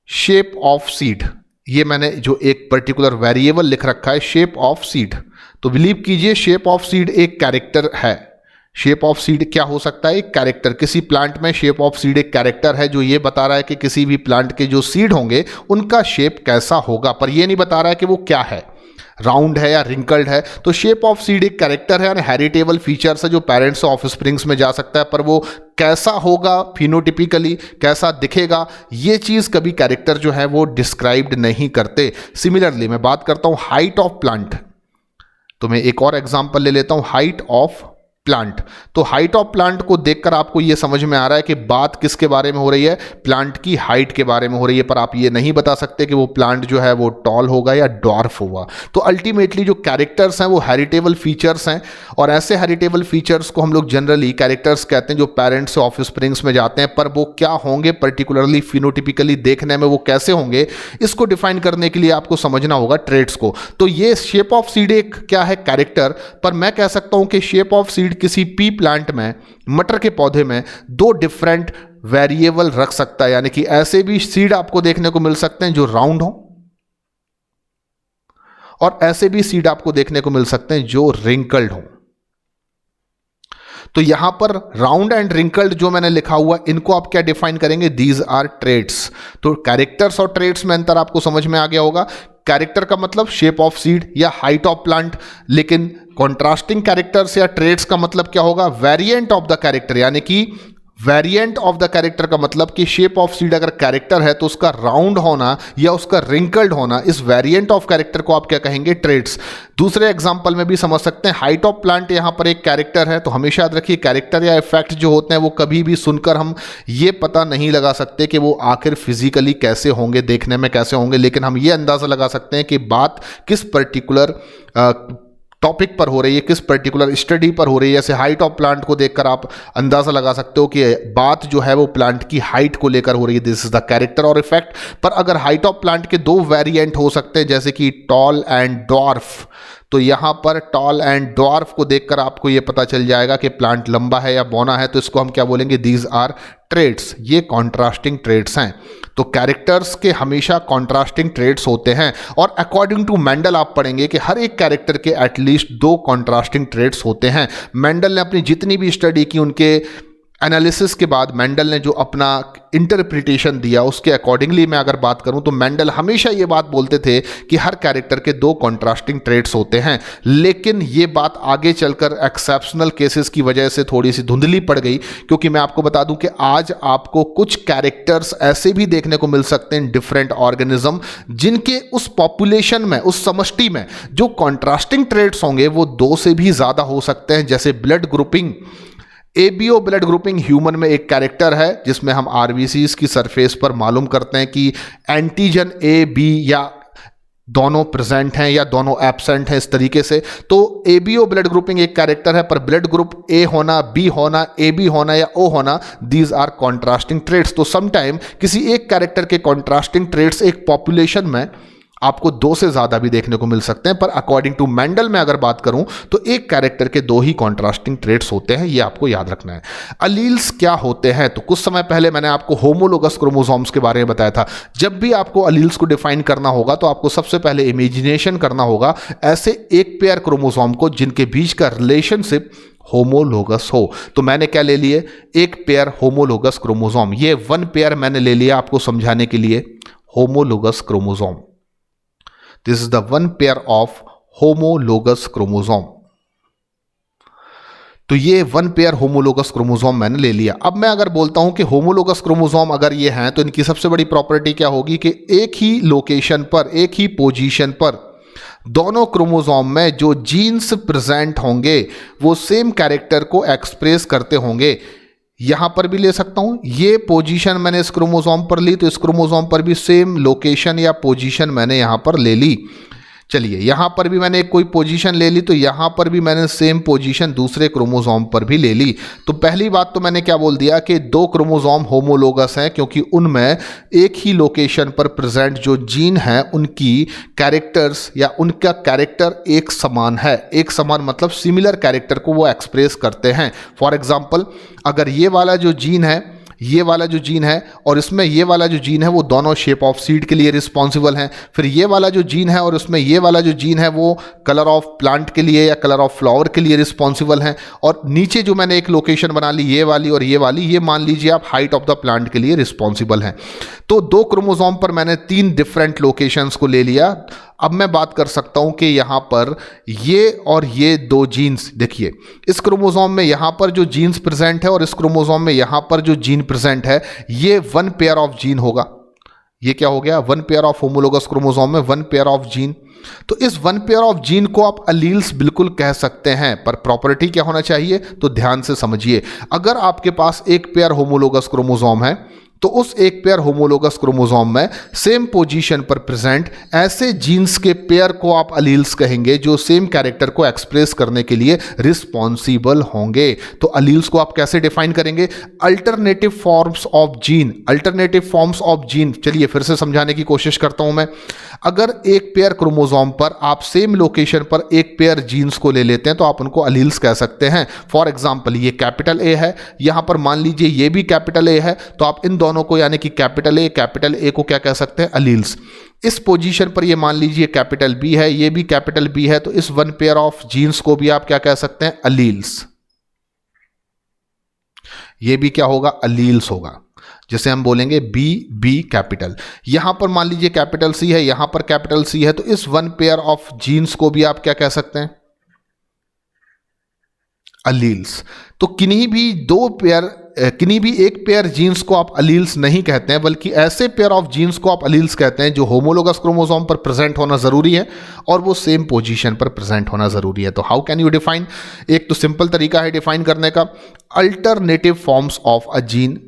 शेप ऑफ सीड, ये मैंने जो एक पर्टिकुलर वेरिएबल लिख रखा है शेप ऑफ सीड, तो बिलीव कीजिए शेप ऑफ सीड एक कैरेक्टर है। शेप ऑफ सीड क्या हो सकता है, एक कैरेक्टर। किसी प्लांट में शेप ऑफ सीड एक कैरेक्टर है जो ये बता रहा है कि किसी भी प्लांट के जो सीड होंगे उनका शेप कैसा होगा, पर ये नहीं बता रहा है कि वो क्या है, राउंड है या रिंकल्ड है। तो शेप ऑफ सीड एक कैरेक्टर है और हेरिटेबल फीचर्स है जो पेरेंट्स ऑफ स्प्रिंग्स में जा सकता है, पर वो कैसा होगा फिनोटिपिकली, कैसा दिखेगा, ये चीज कभी कैरेक्टर जो है वो डिस्क्राइब्ड नहीं करते। सिमिलरली मैं बात करता हूं हाइट ऑफ प्लांट, तो मैं एक और एग्जांपल ले लेता हूं हाइट ऑफ प्लांट। तो हाइट ऑफ प्लांट को देखकर आपको यह समझ में आ रहा है कि बात किसके बारे में हो रही है, प्लांट की हाइट के बारे में हो रही है, पर आप ये नहीं बता सकते कि वो प्लांट जो है वो टॉल होगा या डॉर्फ होगा। तो अल्टीमेटली जो कैरेक्टर्स हैं वो हेरिटेबल फीचर्स हैं, और ऐसे हेरिटेबल फीचर्स को हम लोग जनरली कैरेक्टर्स कहते हैं जो पेरेंट्स से ऑफस्प्रिंग्स में जाते हैं, पर वो क्या होंगे पर्टिकुलरली फिनोटिपिकली देखने में वो कैसे होंगे, इसको डिफाइन करने के लिए आपको समझना होगा ट्रेड्स को। तो ये शेप ऑफ सीड एक क्या है, कैरेक्टर, पर मैं कह सकता हूं कि शेप ऑफ सीड किसी पी प्लांट में, मटर के पौधे में दो डिफरेंट वेरिएबल रख सकता है। यानी कि ऐसे भी सीड आपको देखने को मिल सकते हैं जो राउंड हो, और ऐसे भी सीड आपको देखने को मिल सकते हैं जो रिंकल्ड हो। तो यहां पर राउंड एंड रिंकल्ड जो मैंने लिखा हुआ, इनको आप क्या डिफाइन करेंगे, दीज आर ट्रेड्स। तो कैरेक्टर्स और ट्रेड्स में अंतर आपको समझ में आ गया होगा। कैरेक्टर का मतलब शेप ऑफ सीड या हाइट ऑफ प्लांट, लेकिन कॉन्ट्रास्टिंग कैरेक्टर्स या ट्रेड्स का मतलब क्या होगा, वेरिएंट ऑफ द कैरेक्टर। यानी कि वेरिएंट ऑफ द कैरेक्टर का मतलब कि शेप ऑफ सीड अगर कैरेक्टर है तो उसका राउंड होना या उसका रिंकल्ड होना, इस वेरिएंट ऑफ कैरेक्टर को आप क्या कहेंगे, ट्रेड्स। दूसरे एग्जांपल में भी समझ सकते हैं, हाइट ऑफ प्लांट यहां पर एक कैरेक्टर है, तो हमेशा याद रखिए कैरेक्टर या इफेक्ट जो होते हैं वो कभी भी सुनकर हम ये पता नहीं लगा सकते कि वो आखिर फिजिकली कैसे होंगे, देखने में कैसे होंगे, लेकिन हम ये अंदाजा लगा सकते हैं कि बात किस पर्टिकुलर टॉपिक पर हो रही है, किस पर्टिकुलर स्टडी पर हो रही है। जैसे हाइट ऑफ प्लांट को देखकर आप अंदाजा लगा सकते हो कि बात जो है वो प्लांट की हाइट को लेकर हो रही है, दिस इज द कैरेक्टर और इफेक्ट। पर अगर हाइट ऑफ प्लांट के दो वेरिएंट हो सकते हैं, जैसे कि टॉल एंड डॉर्फ, तो यहां पर टॉल एंड डॉर्फ को देखकर आपको यह पता चल जाएगा कि प्लांट लंबा है या बौना है, तो इसको हम क्या बोलेंगे, दीज आर ट्रेड्स। ये कॉन्ट्रास्टिंग ट्रेड्स हैं। तो कैरेक्टर्स के हमेशा कॉन्ट्रास्टिंग ट्रेड्स होते हैं, और अकॉर्डिंग टू मेंडल आप पढ़ेंगे कि हर एक कैरेक्टर के एटलीस्ट दो कॉन्ट्रास्टिंग ट्रेड्स होते हैं। मेंडल ने अपनी जितनी भी स्टडी की, उनके एनालिसिस के बाद मेंडल ने जो अपना इंटरप्रिटेशन दिया, उसके अकॉर्डिंगली मैं अगर बात करूं तो मेंडल हमेशा ये बात बोलते थे कि हर कैरेक्टर के दो कॉन्ट्रास्टिंग ट्रेड्स होते हैं। लेकिन ये बात आगे चलकर एक्सेप्शनल केसेस की वजह से थोड़ी सी धुंधली पड़ गई, क्योंकि मैं आपको बता दूं कि आज आपको कुछ कैरेक्टर्स ऐसे भी देखने को मिल सकते हैं डिफरेंट ऑर्गेनिज्म, जिनके उस पॉपुलेशन में, उस समष्टि में जो कॉन्ट्रास्टिंग ट्रेड्स होंगे वो दो से भी ज्यादा हो सकते हैं। जैसे blood grouping, ABO blood grouping human में एक कैरेक्टर है जिसमें हम आरबीसीज की सरफेस पर मालूम करते हैं कि एंटीजन ए बी या दोनों प्रेजेंट हैं या दोनों एब्सेंट हैं, इस तरीके से। तो एबीओ ब्लड ग्रुपिंग एक कैरेक्टर है, पर ब्लड ग्रुप ए होना, बी होना, ए बी होना या ओ होना, दीज आर कॉन्ट्रास्टिंग ट्रेड्स। तो समटाइम किसी एक कैरेक्टर के कॉन्ट्रास्टिंग ट्रेड्स एक पॉपुलेशन में आपको 2 से ज़्यादा भी देखने को मिल सकते हैं, पर अकॉर्डिंग टू मेंडल में अगर बात करूं तो एक कैरेक्टर के 2 ही कॉन्ट्रास्टिंग ट्रेट्स होते हैं, ये आपको याद रखना है। अलील्स क्या होते हैं? तो कुछ समय पहले मैंने आपको होमोलोगस क्रोमोसोम्स के बारे में बताया था। जब भी आपको अलील्स को डिफाइन करना होगा तो आपको सबसे पहले इमेजिनेशन करना होगा ऐसे एक पेयर क्रोमोसोम को जिनके बीच का रिलेशनशिप होमोलोगस हो। तो मैंने क्या ले लिए? एक पेयर होमोलोगस क्रोमोसोम। ये 1 पेयर मैंने ले लिया आपको समझाने के लिए, homologous chromosome. This is the 1 pair of homologous chromosome. तो ये 1 पेयर होमोलोगस क्रोमोसोम मैंने ले लिया। अब मैं अगर बोलता हूं कि होमोलोगस क्रोमोसोम अगर ये हैं तो इनकी सबसे बड़ी प्रॉपर्टी क्या होगी कि एक ही लोकेशन पर, एक ही पोजीशन पर दोनों क्रोमोसोम में जो जीन्स प्रेजेंट होंगे वो सेम कैरेक्टर को एक्सप्रेस करते होंगे। यहां पर भी ले सकता हूं, ये पोजीशन मैंने इस क्रोमोसोम पर ली तो इस क्रोमोसोम पर भी सेम लोकेशन या पोजीशन मैंने यहां पर ले ली। चलिए यहां पर भी मैंने कोई पोजीशन ले ली तो यहां पर भी मैंने सेम पोजीशन दूसरे क्रोमोसोम पर भी ले ली। तो पहली बात तो मैंने क्या बोल दिया कि 2 क्रोमोसोम होमोलोगस हैं क्योंकि उनमें एक ही लोकेशन पर प्रेजेंट जो जीन है उनकी कैरेक्टर्स या उनका कैरेक्टर एक समान है। एक समान मतलब सिमिलर कैरेक्टर को वो एक्सप्रेस करते हैं। फॉर एग्जाम्पल, अगर ये वाला जो जीन है, ये वाला जो जीन है और इसमें ये वाला जो जीन है वो दोनों शेप ऑफ सीड के लिए रिस्पॉन्सिबल हैं। फिर ये वाला जो जीन है और उसमें ये वाला जो जीन है वो कलर ऑफ प्लांट के लिए या कलर ऑफ फ्लावर के लिए रिस्पॉन्सिबल हैं। और नीचे जो मैंने एक लोकेशन बना ली, ये वाली और ये वाली, ये मान लीजिए आप हाइट ऑफ द प्लांट के लिए रिस्पॉन्सिबल हैं। तो 2 क्रोमोसोम पर मैंने 3 डिफरेंट लोकेशंस को ले लिया। अब मैं बात कर सकता हूं कि यहां पर ये और ये 2 जीन्स, देखिए इस क्रोमोसोम में यहां पर जो जीन्स प्रेजेंट है और इस क्रोमोसोम में यहां पर जो जीन प्रेजेंट है, ये 1 पेयर ऑफ जीन होगा। ये क्या हो गया? 1 पेयर ऑफ होमोलोगस क्रोमोसोम में 1 पेयर ऑफ जीन। तो इस 1 पेयर ऑफ जीन को आप अलील्स बिल्कुल कह सकते हैं, पर प्रॉपर्टी क्या होना चाहिए? तो ध्यान से समझिए, अगर आपके पास एक पेयर होमोलोगस क्रोमोसोम है तो उस एक पेयर होमोलोगस क्रोमोसोम में सेम पोजीशन पर प्रेजेंट ऐसे जीन्स के पेयर को आप अलील्स कहेंगे जो सेम कैरेक्टर को एक्सप्रेस करने के लिए रिस्पॉन्सिबल होंगे। तो अलील्स को आप कैसे डिफाइन करेंगे? Alternative forms of gene. Alternative forms of gene, चलिए फिर से समझाने की कोशिश करता हूं मैं। अगर एक पेयर क्रोमोसोम पर आप सेम लोकेशन पर एक पेयर जीन्स को ले लेते हैं तो आप उनको अलील्स कह सकते हैं। फॉर एग्जाम्पल, ये कैपिटल ए है, यहां पर मान लीजिए ये भी कैपिटल ए है, तो आप इन दोनों को यानी कि कैपिटल ए को क्या कह सकते हैं? अलील्स। इस पोजीशन पर ये मान लीजिए कैपिटल बी है, ये भी कैपिटल बी है, तो इस 1 पेयर ऑफ जीन्स को भी आप क्या कह सकते हैं? अलील्स। ये भी क्या होगा? अलील्स होगा। जैसे हम बोलेंगे बी कैपिटल, यहां पर मान लीजिए कैपिटल सी है, यहां पर कैपिटल सी है, तो इस 1 पेयर ऑफ जीन्स को भी आप क्या कह सकते हैं? अलील्स। तो किन्हीं भी एक पेयर जीन्स को आप अलील्स नहीं कहते हैं, बल्कि ऐसे पेयर ऑफ जीन्स को आप अलील्स कहते हैं जो होमोलोगस क्रोमोसोम पर प्रेजेंट होना जरूरी है और वो सेम पोजीशन पर प्रेजेंट होना जरूरी है। तो हाउ कैन यू डिफाइन? एक तो सिंपल तरीका है डिफाइन करने का, alternative forms of a gene.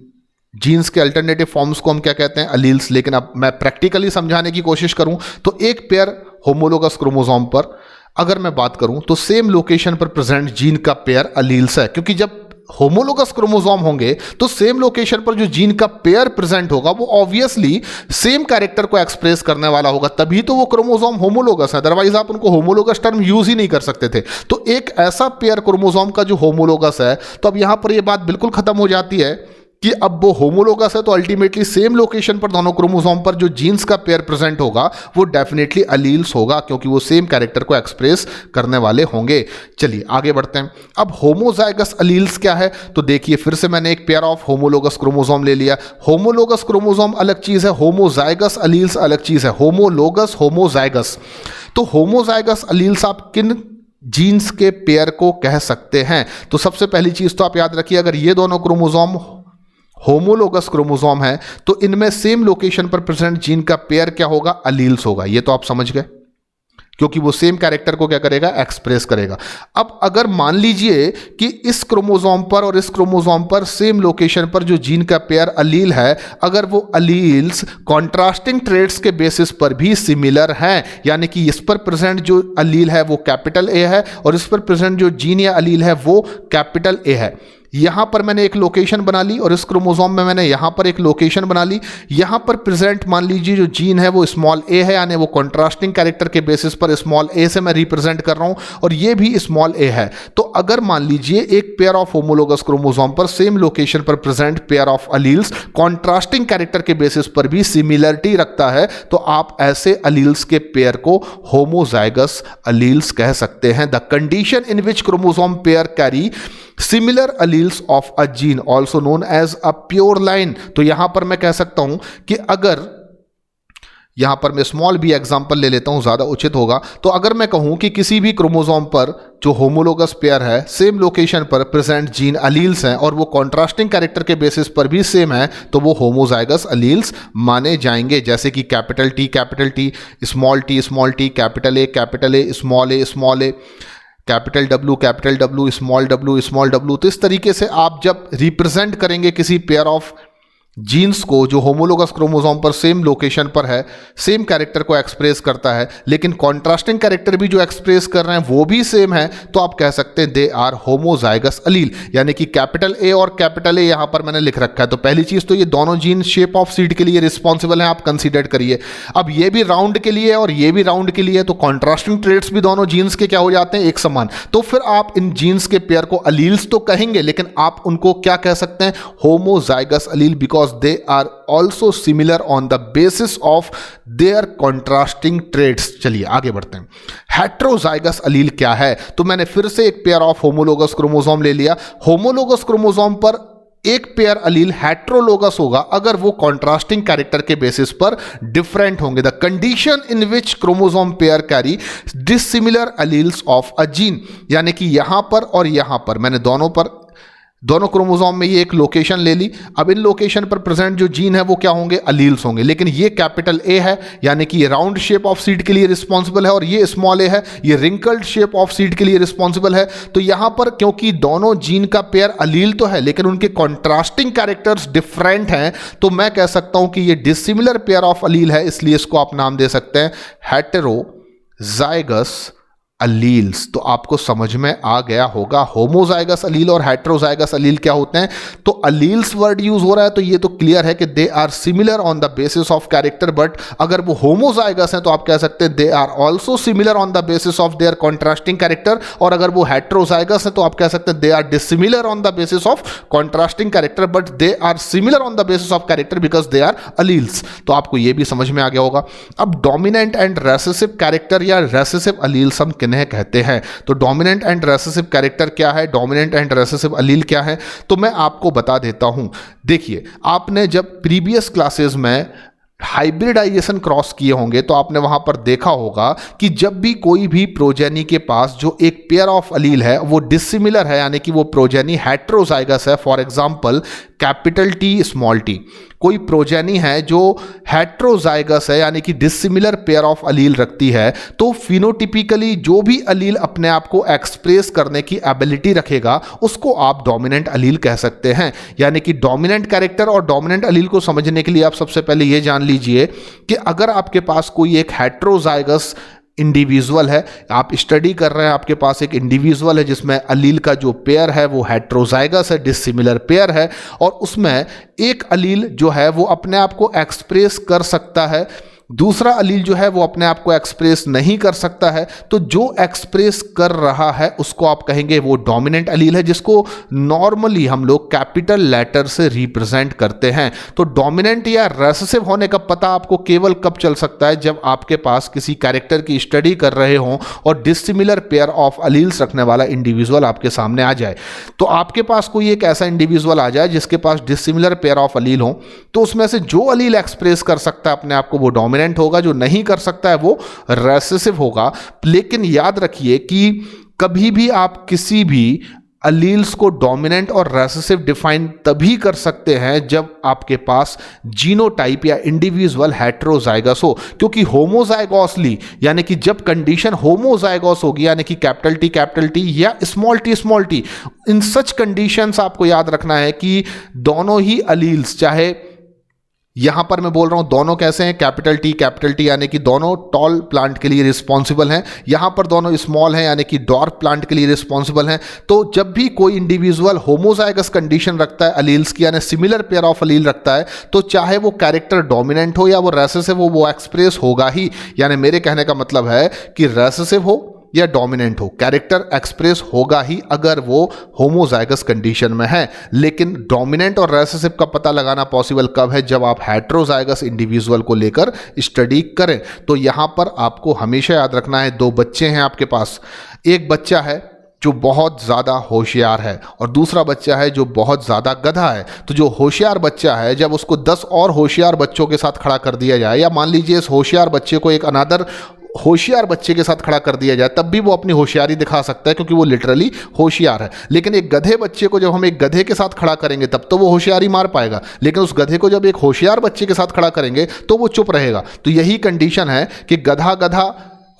Genes के अल्टरनेटिव फॉर्म्स को हम क्या कहते हैं? अलील्स। लेकिन अब मैं प्रैक्टिकली समझाने की कोशिश करूं तो एक पेयर होमोलोगस क्रोमोसोम पर अगर मैं बात करूं तो सेम लोकेशन पर प्रेजेंट जीन का पेयर अलील्स है, क्योंकि जब होमोलोगस क्रोमोसोम होंगे तो सेम लोकेशन पर जो जीन का पेयर प्रेजेंट होगा वो ऑब्वियसली सेम कैरेक्टर को एक्सप्रेस करने वाला होगा, तभी तो वो क्रोमोसोम होमोलोगस है। अदरवाइज आप उनको होमोलोगस टर्म यूज ही नहीं कर सकते थे। तो एक ऐसा पेयर क्रोमोसोम का जो होमोलोगस है, तो अब यहां पर ये बात बिल्कुल खत्म हो जाती है कि अब वो होमोलोगस है तो अल्टीमेटली सेम लोकेशन पर दोनों क्रोमोसोम पर जो जीन्स का पेयर प्रेजेंट होगा वो डेफिनेटली अलील्स होगा, क्योंकि वो सेम कैरेक्टर को एक्सप्रेस करने वाले होंगे। चलिए आगे बढ़ते हैं। अब होमोजाइगस अलील्स क्या है? तो देखिए फिर से मैंने एक पेयर ऑफ होमोलोगस क्रोमोसोम ले लिया। होमोलोगस क्रोमोसोम अलग चीज है, होमोजाइगस अलील्स अलग चीज है। Homologous, homozygous. तो होमोजाइगस अलील्स आप किन जीन्स के पेयर को कह सकते हैं? तो सबसे पहली चीज तो आप याद रखिए, अगर ये दोनों क्रोमोसोम होमोलोगस क्रोमोसोम है तो इनमें सेम लोकेशन पर प्रेजेंट जीन का पेयर क्या होगा? अलील्स होगा। ये तो आप समझ गए, क्योंकि वो सेम कैरेक्टर को क्या करेगा? एक्सप्रेस करेगा। अब अगर मान लीजिए कि इस क्रोमोसोम पर और इस क्रोमोसोम पर सेम लोकेशन पर जो जीन का पेयर अलील है, अगर वो अलील्स कॉन्ट्रास्टिंग ट्रेट्स के बेसिस पर भी सिमिलर हैं, यानी कि इस पर प्रेजेंट जो अलील है वो कैपिटल ए है और इस पर प्रेजेंट जो जीन या अलील है वो कैपिटल ए है, यहां पर मैंने एक लोकेशन बना ली और इस क्रोमोसोम में मैंने यहां पर एक लोकेशन बना ली। यहां पर प्रेजेंट मान लीजिए जो जीन है वो स्मॉल ए है, यानी वो कॉन्ट्रास्टिंग कैरेक्टर के बेसिस पर स्मॉल ए से मैं रिप्रेजेंट कर रहा हूं और ये भी स्मॉल ए है। तो अगर मान लीजिए एक पेयर ऑफ होमोलोगस क्रोमोसोम पर सेम लोकेशन पर present pair of alleles contrasting character के बेसिस पर भी सिमिलरिटी रखता है, तो आप ऐसे अलील्स के पेयर को होमोजाइगस अलील्स कह सकते हैं। The condition in which chromosome pair carry similar alleles of a gene also known as a pure line. तो यहां पर मैं कह सकता हूं कि अगर यहां पर मैं स्मॉल बी एग्जांपल ले लेता हूं, ज्यादा उचित होगा। तो अगर मैं कहूं कि किसी भी क्रोमोसोम पर जो होमोलोगस पेयर है सेम लोकेशन पर प्रेजेंट जीन अलील्स हैं और वो कॉन्ट्रास्टिंग कैरेक्टर के बेसिस पर भी सेम है, तो वो होमोजाइगस अलील्स माने जाएंगे। जैसे कि capital T, small T, capital A, small A, capital W, small W. तो इस तरीके से आप जब रिप्रेजेंट करेंगे किसी पेयर ऑफ जीन्स को जो होमोलोगस क्रोमोसोम पर सेम लोकेशन पर है, सेम कैरेक्टर को एक्सप्रेस करता है, लेकिन कॉन्ट्रास्टिंग कैरेक्टर भी जो एक्सप्रेस कर रहे हैं वो भी सेम है, तो आप कह सकते हैं दे आर होमोजाइगस अलील। यानी कि कैपिटल ए और कैपिटल ए यहां पर मैंने लिख रखा है। तो पहली चीज तो ये दोनों जीन शेप ऑफ सीड के लिए रिस्पॉन्सिबल हैं, आप कंसीडर करिए। अब ये भी राउंड के लिए और ये भी राउंड के लिए, तो कॉन्ट्रास्टिंग ट्रेट्स भी दोनों जीन्स के क्या हो जाते हैं, एक समान। तो फिर आप इन जीन्स के पेयर को अलील्स तो कहेंगे, लेकिन आप उनको क्या कह सकते हैं, homozygous allele, because they are also similar on the basis of their contrasting traits। चलिए आगे बढ़ते हैं। हेट्रोजाइगस अलील क्या है? तो मैंने फिर से एक पेयर ऑफ होमोलोगस क्रोमोसोम ले लिया। होमोलोगस क्रोमोसोम पर एक पेयर अलील हेट्रोलोगस होगा अगर वो कॉन्ट्रास्टिंग कैरेक्टर के बेसिस पर डिफरेंट होंगे। The condition in which chromosome pair carry dissimilar alleles of a gene, यानी कि यहां पर और यहां पर मैंने दोनों क्रोमोसोम में ये एक लोकेशन ले ली। अब इन लोकेशन पर प्रेजेंट जो जीन है वो क्या होंगे, अलील्स होंगे। लेकिन ये कैपिटल ए है, यानी कि ये राउंड शेप ऑफ सीड के लिए रिस्पॉन्सिबल है, और ये स्मॉल ए है, ये रिंकल्ड शेप ऑफ सीड के लिए रिस्पॉन्सिबल है। तो यहां पर क्योंकि दोनों जीन का पेयर अलील तो है, लेकिन उनके कॉन्ट्रास्टिंग कैरेक्टर्स डिफरेंट हैं, तो मैं कह सकता हूं कि ये डिसिमिलर पेयर ऑफ अलील है, इसलिए इसको आप नाम दे सकते हैं हेटेरोजाइगस अलील्स। तो आपको समझ में आ गया होगा होमोजाइगस अलील और हेट्रोजाइगस अलील क्या होते हैं। तो अलील्स वर्ड यूज हो रहा है, तो ये तो क्लियर है कि they are similar on the basis of character, but अगर वो होमोजाइगस हैं तो आप कह सकते हैं they are also similar on the basis of their contrasting character, और अगर वो हेट्रोजाइगस हैं तो आप कह सकते हैं they are dissimilar on the basis of contrasting character, but they are similar on the basis of character because they are alleles. तो आपको ये भी समझ में आ गया होगा। अब डोमिनेंट एंड रेसेसिव कैरेक्टर या रेसेसिव अलील्स हम कहते हैं। तो डोमिनेंट एंड रेसेसिव कैरेक्टर क्या है, डोमिनेंट एंड रेसेसिव अलील क्या है, तो मैं आपको बता देता हूं। देखिए, आपने जब प्रीवियस क्लासेस में हाइब्रिडाइजेशन क्रॉस किए होंगे तो आपने वहां पर देखा होगा कि जब भी कोई भी प्रोजेनी के पास जो एक पेयर ऑफ अलील है वो डिसिमिलर है, यानी कि वो प्रोजेनी हेट्रोजाइगस है, for example capital T small T, कोई प्रोजेनी है जो हेट्रोजाइगस है यानी कि डिसिमिलर पेयर ऑफ अलील रखती है, तो फिनोटिपिकली जो भी अलील अपने आप को एक्सप्रेस करने की एबिलिटी रखेगा उसको आप डोमिनेंट अलील कह सकते हैं। यानी कि डोमिनेंट कैरेक्टर और डोमिनेंट अलील को समझने के लिए आप सबसे पहले ये जान लीजिए कि अगर आपके पास कोई एक हेट्रोजाइगस इंडिविजुअल है, आप स्टडी कर रहे हैं, आपके पास एक इंडिविजुअल है जिसमें अलील का जो पेयर है वो हेट्रोजाइगस है, डिसिमिलर पेयर है, और उसमें एक अलील जो है वो अपने आप को एक्सप्रेस कर सकता है, दूसरा अलील जो है वो अपने आप को एक्सप्रेस नहीं कर सकता है, तो जो एक्सप्रेस कर रहा है उसको आप कहेंगे वो डोमिनेंट अलील है, जिसको नॉर्मली हम लोग कैपिटल लेटर से रिप्रेजेंट करते हैं। तो डोमिनेंट या रेसेसिव होने का पता आपको केवल कब चल सकता है, जब आपके पास किसी कैरेक्टर की स्टडी कर रहे हों और डिसिमिलर पेयर ऑफ अलील्स रखने वाला इंडिविजुअल आपके सामने आ जाए। तो आपके पास कोई एक ऐसा इंडिविजुअल आ जाए जिसके पास डिसिमिलर पेयर ऑफ अलील हो, तो उसमें से जो अलील एक्सप्रेस कर सकता है अपने आप को वो डोमिनेंट होगा, जो नहीं कर सकता है वो रेसेसिव होगा। लेकिन याद रखिए कि कभी भी आप किसी भी अलील्स को डोमिनेंट और रेसेसिव डिफाइन तभी कर सकते हैं जब आपके पास जीनोटाइप या इंडिविजुअल हेट्रोजाइगस हो, क्योंकि होमोजाइगोसली यानी कि जब कंडीशन होमोजाइगोस होगी यानी कि कैपिटल टी या स्मॉल टी, इन सच कंडीशंस आपको याद रखना है कि दोनों ही अलील्स चाहे यहां पर मैं बोल रहा हूं दोनों कैसे हैं, कैपिटल टी यानी कि दोनों टॉल प्लांट के लिए रिस्पॉन्सिबल हैं, यहां पर दोनों स्मॉल हैं यानी कि डॉर्फ प्लांट के लिए रिस्पॉन्सिबल हैं। तो जब भी कोई इंडिविजुअल होमोजाइगस कंडीशन रखता है अलील्स की यानी सिमिलर पेयर ऑफ अलील रखता है, तो चाहे वो कैरेक्टर डोमिनेंट हो या वो रेसेसिव हो, वो एक्सप्रेस होगा ही। यानी मेरे कहने का मतलब है कि रेसेसिव हो या डोमिनेंट हो, कैरेक्टर एक्सप्रेस होगा ही अगर वो होमोजाइगस कंडीशन में है। लेकिन डोमिनेंट और रेसेसिव का पता लगाना पॉसिबल कब है, जब आप हेटेरोजाइगस इंडिविजुअल को लेकर स्टडी करें। तो यहां पर आपको हमेशा याद रखना है, दो बच्चे हैं आपके पास, एक बच्चा है जो बहुत ज़्यादा होशियार है और दूसरा बच्चा है जो बहुत ज़्यादा गधा है। तो जो होशियार बच्चा है, जब उसको 10 और होशियार बच्चों के साथ खड़ा कर दिया जाए, या मान लीजिए इस होशियार बच्चे को एक अनदर होशियार बच्चे के साथ खड़ा कर दिया जाए, तब भी वो अपनी होशियारी दिखा सकता है क्योंकि वो लिटरली होशियार है। लेकिन एक गधे बच्चे को जब हम एक गधे के साथ खड़ा करेंगे तब तो वो होशियारी मार पाएगा, लेकिन उस गधे को जब एक होशियार बच्चे के साथ खड़ा करेंगे तो वो चुप रहेगा। तो यही कंडीशन है कि गधा गधा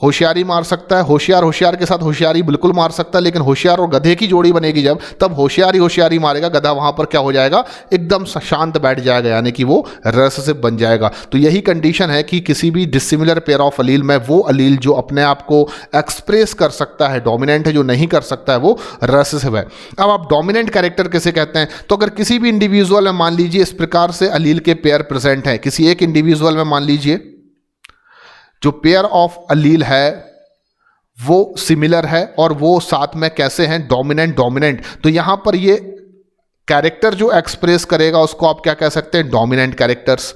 होशियारी मार सकता है, होशियार होशियार के साथ होशियारी बिल्कुल मार सकता है, लेकिन होशियार और गधे की जोड़ी बनेगी जब, तब होशियारी होशियारी मारेगा, गधा वहां पर क्या हो जाएगा, एकदम शांत बैठ जाएगा, यानी कि वो रेसेसिव बन जाएगा। तो यही कंडीशन है कि किसी भी डिसिमिलर पेयर ऑफ अलील में वो अलील जो अपने आप को एक्सप्रेस कर सकता है डोमिनेंट है, जो नहीं कर सकता है वो रेसेसिव है। अब आप डोमिनेंट कैरेक्टर किसे कहते हैं, तो अगर किसी भी इंडिविजुअल में मान लीजिए इस प्रकार से अलील के पेयर प्रेजेंट है, किसी एक इंडिविजुअल में मान लीजिए जो पेयर ऑफ अलील है वो सिमिलर है और वो साथ में कैसे हैं, डोमिनेंट, तो यहां पर ये कैरेक्टर जो एक्सप्रेस करेगा उसको आप क्या कह सकते हैं, डोमिनेंट कैरेक्टर्स।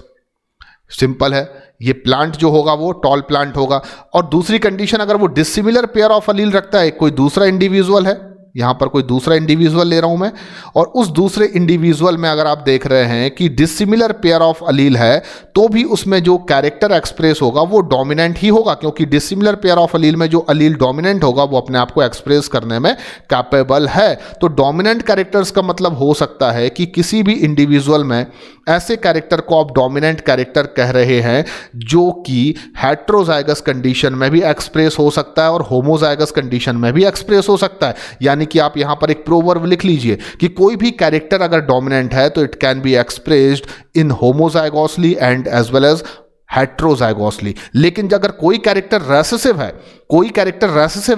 सिंपल है, ये प्लांट जो होगा वो टॉल प्लांट होगा। और दूसरी कंडीशन, अगर वो डिसिमिलर पेयर ऑफ अलील रखता है, कोई दूसरा इंडिविजुअल है, यहां पर कोई दूसरा इंडिविजुअल ले रहा हूं मैं, और उस दूसरे इंडिविजुअल में अगर आप देख रहे हैं कि डिसिमिलर पेयर ऑफ अलील है, तो भी उसमें जो कैरेक्टर एक्सप्रेस होगा वो डोमिनेंट ही होगा, क्योंकि डिसिमिलर पेयर ऑफ अलील में जो अलील डोमिनेंट होगा वो अपने आप को एक्सप्रेस करने में कैपेबल है। तो डोमिनेंट कैरेक्टर्स का मतलब हो सकता है कि किसी भी इंडिविजुअल में ऐसे कैरेक्टर को आप डोमिनेंट कैरेक्टर कह रहे हैं जो कि हेटेरोजाइगस कंडीशन में भी एक्सप्रेस हो सकता है और होमोजाइगस कंडीशन में भी एक्सप्रेस हो सकता है। यानी कि आप यहां पर एक प्रोवर्ब लिख लीजिए कि कोई भी कैरेक्टर अगर डोमिनेंट है तो it can be expressed in homozygously and as well as heterozygously. लेकिन अगर कोई कैरेक्टर रेसेसिव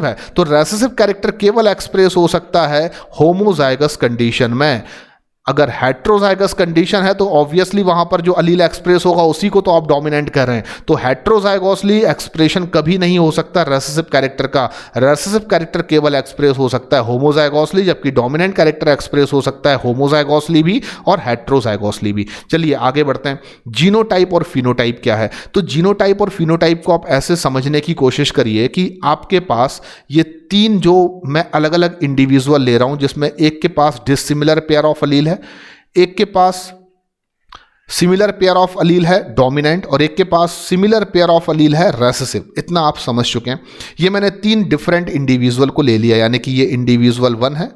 है, तो रेसेसिव कैरेक्टर केवल एक्सप्रेस हो सकता है होमोजाइगस कंडीशन में। अगर हेटेरोजाइगस कंडीशन है तो ऑब्वियसली वहां पर जो अलील एक्सप्रेस होगा उसी को तो आप डोमिनेंट कर रहे हैं। तो हेटेरोजाइगोसली एक्सप्रेशन कभी नहीं हो सकता रेसेसिव कैरेक्टर का। रेसेसिव कैरेक्टर केवल एक्सप्रेस हो सकता है होमोजाइगोसली, जबकि डोमिनेंट कैरेक्टर एक्सप्रेस हो सकता है होमोजाइगोसली भी और हेटेरोजाइगोसली भी। चलिए आगे बढ़ते हैं। जीनोटाइप और फिनोटाइप क्या है, तो जीनोटाइप और फिनोटाइप को आप ऐसे समझने की कोशिश करिए कि आपके पास ये तीन जो मैं अलग अलग इंडिविजुअल ले रहा हूं, जिसमें एक के पास डिसिमिलर पेयर ऑफ अलील है, एक के पास सिमिलर पेयर ऑफ अलील है डोमिनेंट, और एक के पास सिमिलर पेयर ऑफ अलील है रेसेसिव। इतना आप समझ चुके हैं। ये मैंने तीन डिफरेंट इंडिविजुअल को ले लिया, यानी कि ये इंडिविजुअल 1 है,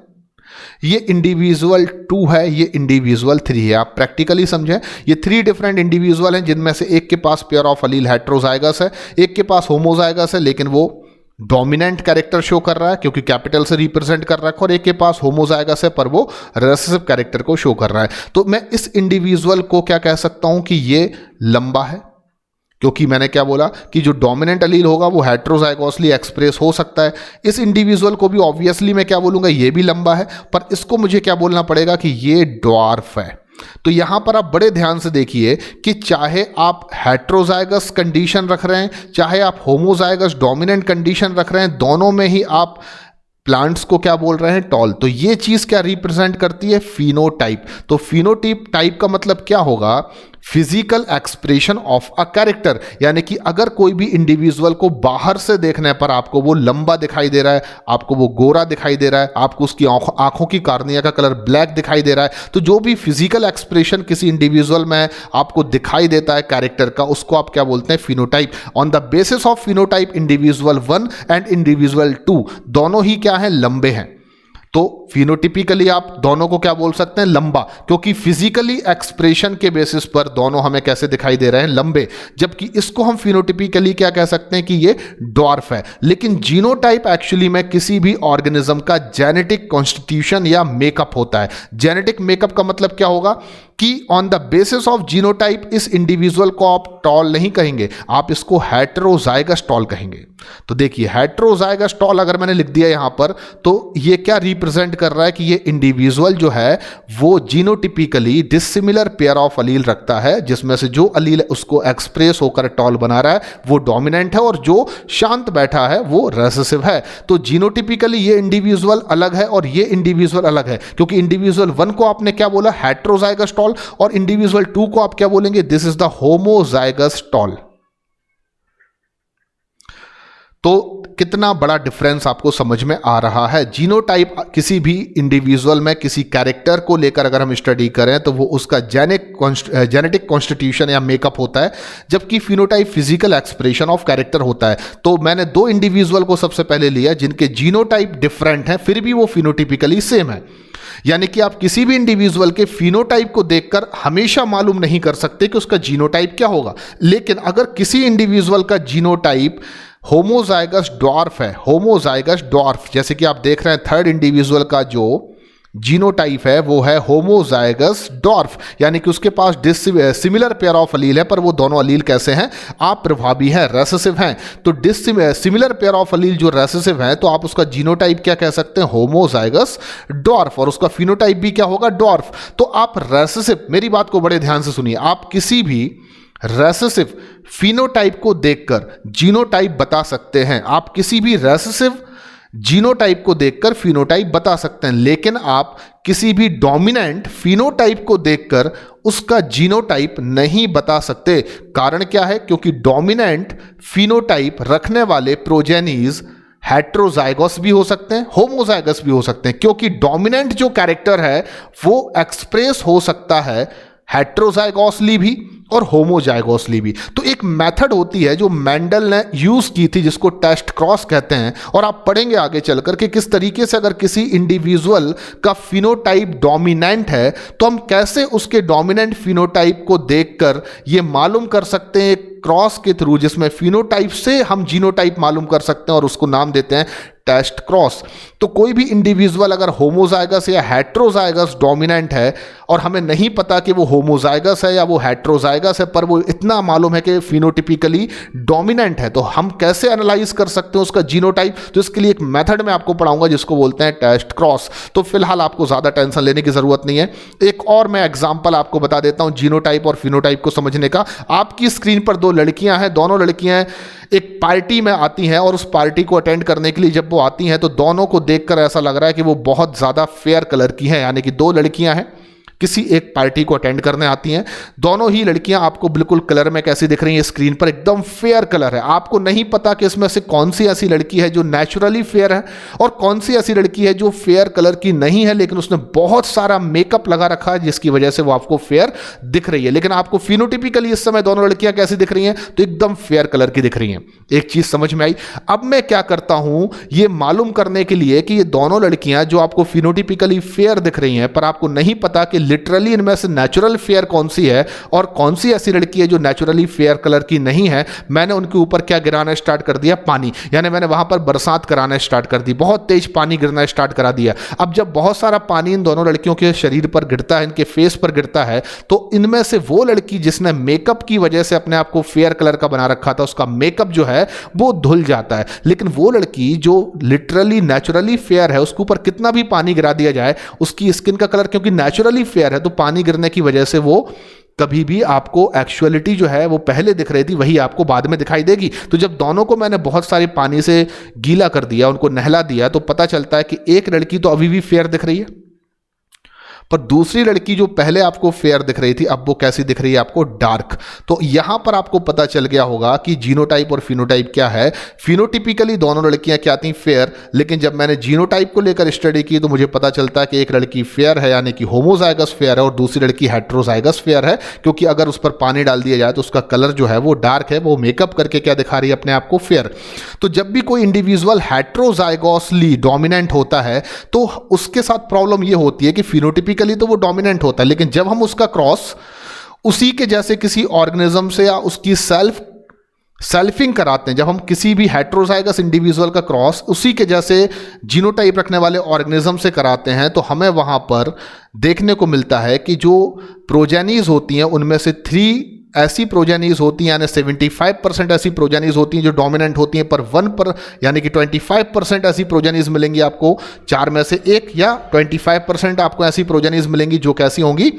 ये इंडिविजुअल 2 है, ये इंडिविजुअल 3 है। आप प्रैक्टिकली समझें, ये 3 डिफरेंट इंडिविजुअल हैं जिनमें से एक के पास पेयर ऑफ अलील हेटेरोजाइगस है, एक के पास होमोजाइगस है लेकिन वो डोमिनेंट कैरेक्टर शो कर रहा है क्योंकि कैपिटल से रिप्रेजेंट कर रहा है, और एक के पास होमोजाइगस है पर वो रेसेसिव कैरेक्टर को शो कर रहा है। तो मैं इस इंडिविजुअल को क्या कह सकता हूं कि ये लंबा है, क्योंकि मैंने क्या बोला कि जो डोमिनेंट अलील होगा वो हेटेरोजाइगोसली एक्सप्रेस हो सकता है। इस इंडिविजुअल को भी ऑब्वियसली मैं क्या बोलूंगा, ये भी लंबा है, पर इसको मुझे क्या बोलना पड़ेगा कि ये ड्वार्फ है। तो यहां पर आप बड़े ध्यान से देखिए कि चाहे आप हेटेरोजाइगस कंडीशन रख रहे हैं, चाहे आप होमोजाइगस डोमिनेंट कंडीशन रख रहे हैं, दोनों में ही आप प्लांट्स को क्या बोल रहे हैं, टॉल। तो ये चीज क्या रिप्रेजेंट करती है, फिनोटाइप। तो फिनोटाइप टाइप का मतलब क्या होगा, physical expression of a character. यानी कि अगर कोई भी इंडिविजुअल को बाहर से देखने पर आपको वो लंबा दिखाई दे रहा है, आपको वो गोरा दिखाई दे रहा है, आपको उसकी आंखों की कार्निया का कलर ब्लैक दिखाई दे रहा है, तो जो भी फिजिकल एक्सप्रेशन किसी इंडिविजुअल में आपको दिखाई देता है कैरेक्टर का, उसको आप क्या बोलते हैं, phenotype. On the basis of phenotype individual 1 and individual 2 दोनों ही क्या है, लंबे हैं। तो फिनोटिपिकली आप दोनों को क्या बोल सकते हैं, लंबा, क्योंकि फिजिकली एक्सप्रेशन के बेसिस पर दोनों हमें कैसे दिखाई दे रहे हैं, लंबे। जबकि इसको हम फिनोटिपिकली क्या कह सकते हैं कि ये ड्वार्फ है। लेकिन जीनोटाइप एक्चुअली में किसी भी ऑर्गेनिज्म का जेनेटिक कॉन्स्टिट्यूशन या मेकअप होता है। जेनेटिक मेकअप का मतलब क्या होगा कि on the basis of genotype इस इंडिविजुअल को आप टॉल नहीं कहेंगे, आप इसको हेटेरोजाइगस टॉल कहेंगे। तो देखिए हेटेरोजाइगस टॉल अगर मैंने लिख दिया यहां पर, तो ये क्या रिप्रेजेंट कर रहा है कि ये इंडिविजुअल जो है वो जीनोटिपिकली डिसिमिलर पेयर ऑफ अलील रखता है, जिसमें से जो अलील उसको एक्सप्रेस होकर टॉल बना रहा है वो डोमिनेंट है और जो शांत बैठा है वो रेसेसिव है। तो जीनोटिपिकली ये इंडिविजुअल अलग है और ये इंडिविजुअल अलग है, क्योंकि इंडिविजुअल 1 को आपने क्या बोला, हेटेरोजाइगस टॉल, और इंडिविजुअल 2 को आप क्या बोलेंगे, this is the homozygous tall. तो कितना बड़ा डिफरेंस आपको समझ में आ रहा है। जीनोटाइप किसी भी इंडिविजुअल में किसी कैरेक्टर को लेकर अगर हम स्टडी करें तो वो उसका जेनेटिक कॉन्स्टिट्यूशन या मेकअप होता है, जबकि phenotype physical expression of character होता है। तो मैंने 2 इंडिविजुअल को सबसे पहले लिया जिनके जीनोटाइप डिफरेंट हैं, फिर भी वो फिनोटिपिकली सेम है। यानी कि आप किसी भी इंडिविजुअल के फिनोटाइप को देखकर हमेशा मालूम नहीं कर सकते कि उसका जीनोटाइप क्या होगा। लेकिन अगर किसी इंडिविजुअल का जीनोटाइप होमोजाइगस ड्वार्फ है, होमोजाइगस ड्वार्फ, जैसे कि आप देख रहे हैं 3rd इंडिविजुअल का जो जीनोटाइप है वो है होमोजाइगस ड्वार्फ, यानी कि उसके पास सिमिलर पेयर ऑफ अलील है, पर वो दोनों अलील कैसे हैं, आप प्रभावी हैं, रेसेसिव हैं। तो सिमिलर पेयर ऑफ अलील जो रेसेसिव हैं, तो आप उसका जीनोटाइप क्या कह सकते हैं, होमोजाइगस ड्वार्फ, और उसका फिनोटाइप भी क्या होगा, ड्वार्फ। तो आप रेसेसिव, मेरी बात को बड़े ध्यान से सुनिए, आप किसी भी रेसेसिव फिनोटाइप को देखकर जीनोटाइप बता सकते हैं। आप किसी भी रेसेसिव जीनोटाइप को देखकर फिनोटाइप बता सकते हैं, लेकिन आप किसी भी डोमिनेंट फिनोटाइप को देखकर उसका जीनोटाइप नहीं बता सकते। कारण क्या है, क्योंकि डोमिनेंट फिनोटाइप रखने वाले प्रोजेनीज हेटेरोजाइगस भी हो सकते हैं, होमोजाइगस भी हो सकते हैं, क्योंकि डोमिनेंट जो कैरेक्टर है वो एक्सप्रेस हो सकता है हेटेरोजाइगोसली भी और होमोजाइगोसली भी। तो एक मेथड होती है जो मेंडल ने यूज की थी जिसको टेस्ट क्रॉस कहते हैं, और आप पढ़ेंगे आगे चलकर कि किस तरीके से अगर किसी इंडिविजुअल का फिनोटाइप डोमिनेंट है तो हम कैसे उसके डोमिनेंट फिनोटाइप को देखकर ये मालूम कर सकते हैं क्रॉस के थ्रू, जिसमें फिनोटाइप से हम जीनोटाइप मालूम कर सकते हैं और उसको नाम देते हैं टेस्ट क्रॉस। तो कोई भी इंडिविजुअल अगर होमोजाइगस या हेटेरोजाइगस डोमिनेंट है और हमें नहीं पता कि वो होमोजाइगस है या वो हेटेरोजाइगस है, पर वो इतना मालूम है कि फिनोटिपिकली डोमिनेंट है, तो हम कैसे एनालाइज कर सकते हैं उसका जीनोटाइप। तो इसके लिए एक मेथड मैं आपको पढ़ाऊंगा जिसको बोलते हैं टेस्ट क्रॉस। तो फिलहाल आपको ज्यादा टेंशन लेने की जरूरत नहीं है। एक और मैं एग्जांपल आपको बता देता हूं जीनोटाइप और फिनोटाइप को समझने का। आपकी स्क्रीन पर 2 लड़कियां हैं, दोनों लड़कियां एक पार्टी में आती हैं और उस पार्टी को अटेंड करने के लिए जब वो आती हैं तो दोनों को देखकर ऐसा लग रहा है कि वो बहुत ज्यादा फेयर कलर की हैं, यानी कि 2 लड़कियां हैं किसी एक पार्टी को अटेंड करने आती हैं। दोनों ही लड़कियां आपको बिल्कुल कलर में कैसी दिख रही हैं, स्क्रीन पर एकदम फेयर कलर है। आपको नहीं पता कि इसमें से कौन सी ऐसी लड़की है जो नेचुरली फेयर है और कौन सी ऐसी लड़की है जो फेयर कलर की नहीं है, लेकिन उसने बहुत सारा मेकअप लगा रखा है जिसकी वजह से वो आपको फेयर दिख रही है। लेकिन आपको फिनोटिपिकली इस समय दोनों लड़कियां कैसी दिख रही हैं, तो एकदम फेयर कलर की दिख रही हैं। एक चीज समझ में आई। अब मैं क्या करता हूं, ये मालूम करने के लिए कि ये दोनों लड़कियां जो आपको फिनोटिपिकली फेयर दिख रही हैं, पर आपको नहीं पता कि लिटरली इनमें से नेचुरल फेयर कौन सी है और कौन सी ऐसी लड़की है जो नेचुरली फेयर कलर की नहीं है, मैंने उनके ऊपर क्या गिराना स्टार्ट कर दिया, पानी। यानी मैंने वहां पर बरसात कराना स्टार्ट कर दी, बहुत तेज पानी गिरना स्टार्ट करा दिया। अब जब बहुत सारा पानी इन दोनों लड़कियों के शरीर पर गिरता है, इनके फेस पर गिरता है, तो इनमें से वो लड़की जिसने मेकअप की वजह से अपने आप को फेयर कलर का बना रखा था, उसका मेकअप जो है वो धुल जाता है। लेकिन वो लड़की जो लिटरली नेचुरली फेयर है, उसके ऊपर कितना भी पानी गिरा दिया जाए, उसकी स्किन का कलर क्योंकि नेचुरली फेयर है, तो पानी गिरने की वजह से वो कभी भी आपको एक्चुअलिटी जो है वो पहले दिख रही थी वही आपको बाद में दिखाई देगी। तो जब दोनों को मैंने बहुत सारे पानी से गीला कर दिया, उनको नहला दिया, तो पता चलता है कि एक लड़की तो अभी भी फेयर दिख रही है, पर दूसरी लड़की जो पहले आपको फेयर दिख रही थी अब वो कैसी दिख रही है आपको, डार्क। तो यहां पर आपको पता चल गया होगा कि जीनोटाइप और फिनोटाइप क्या है। फिनोटिपिकली दोनों लड़कियां क्या थी, फेयर, लेकिन जब मैंने जीनोटाइप को लेकर स्टडी की तो मुझे पता चलता है कि एक लड़की फेयर है यानी कि होमोजाइगस फेयर है और दूसरी लड़की हेटेरोजाइगस फेयर है, क्योंकि अगर उस पर पानी डाल दिया जाए तो उसका कलर जो है वो डार्क है, वो मेकअप करके क्या दिखा रही है अपने आप को, फेयर। तो जब भी कोई इंडिविजुअल हेटेरोजाइगोसली डोमिनेंट होता है तो उसके साथ प्रॉब्लम ये होती है कि फिनोटिपिकली तो वो डोमिनेंट होता है, लेकिन जब हम उसका क्रॉस उसी के जैसे किसी ऑर्गेनिज्म से या उसकी सेल्फिंग कराते हैं, जब हम किसी भी हेटेरोजाइगस इंडिविजुअल का क्रॉस उसी के जैसे जीनोटाइप रखने वाले ऑर्गेनिज्म से कराते हैं, तो हमें वहां पर देखने को मिलता है कि जो प्रोजेनीज होती हैं उनमें से 3 ऐसी प्रोजेनीज होती हैं, यानी 75% ऐसी प्रोजेनीज होती हैं जो डोमिनेंट होती हैं, पर 1 पर यानी कि 25% ऐसी प्रोजेनीज मिलेंगी आपको 4 में से 1, या 25% आपको ऐसी प्रोजेनीज मिलेंगी जो कैसी होंगी,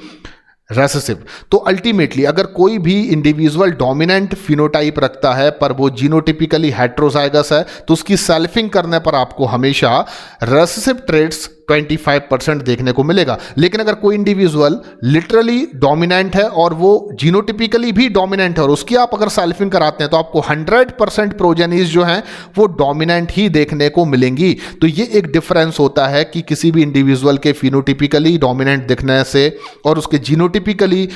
रेसेसिव। तो अल्टीमेटली अगर कोई भी इंडिविजुअल डोमिनेंट फिनोटाइप रखता है पर वो जीनोटिपिकली हेटेरोजाइगस है तो उसकी सेल्फिंग करने पर आपको हमेशा रेसेसिव ट्रेट्स 25% देखने को मिलेगा। लेकिन अगर कोई इंडिविजुअल लिटरली डोमिनेंट है और वो जीनोटिपिकली भी डोमिनेंट है और उसकी आप अगर सेल्फिंग कराते हैं तो आपको 100% प्रोजेनीज जो हैं वो डोमिनेंट ही देखने को मिलेंगी। तो ये एक डिफरेंस होता है कि किसी भी इंडिविजुअल के फिनोटिपिकली डोमिनेंट दिखने से और उसके जीनोटिपिकली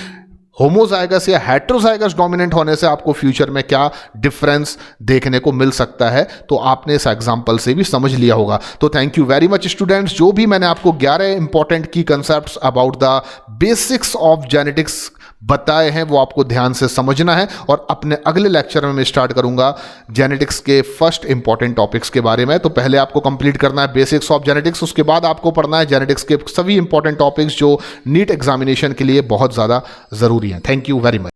होमोजाइगस या हेटेरोजाइगस डोमिनेंट होने से आपको फ्यूचर में क्या डिफरेंस देखने को मिल सकता है, तो आपने इस एग्जांपल से भी समझ लिया होगा। तो thank you very much students. जो भी मैंने आपको 11 इंपॉर्टेंट की concepts about the basics of genetics बताए हैं वो आपको ध्यान से समझना है, और अपने अगले लेक्चर में मैं स्टार्ट करूंगा जेनेटिक्स के फर्स्ट इंपॉर्टेंट टॉपिक्स के बारे में। तो पहले आपको कंप्लीट करना है बेसिक्स ऑफ जेनेटिक्स, उसके बाद आपको पढ़ना है जेनेटिक्स के सभी इंपॉर्टेंट टॉपिक्स जो नीट एग्जामिनेशन के लिए बहुत ज़्यादा ज़रूरी हैं। Thank you very much.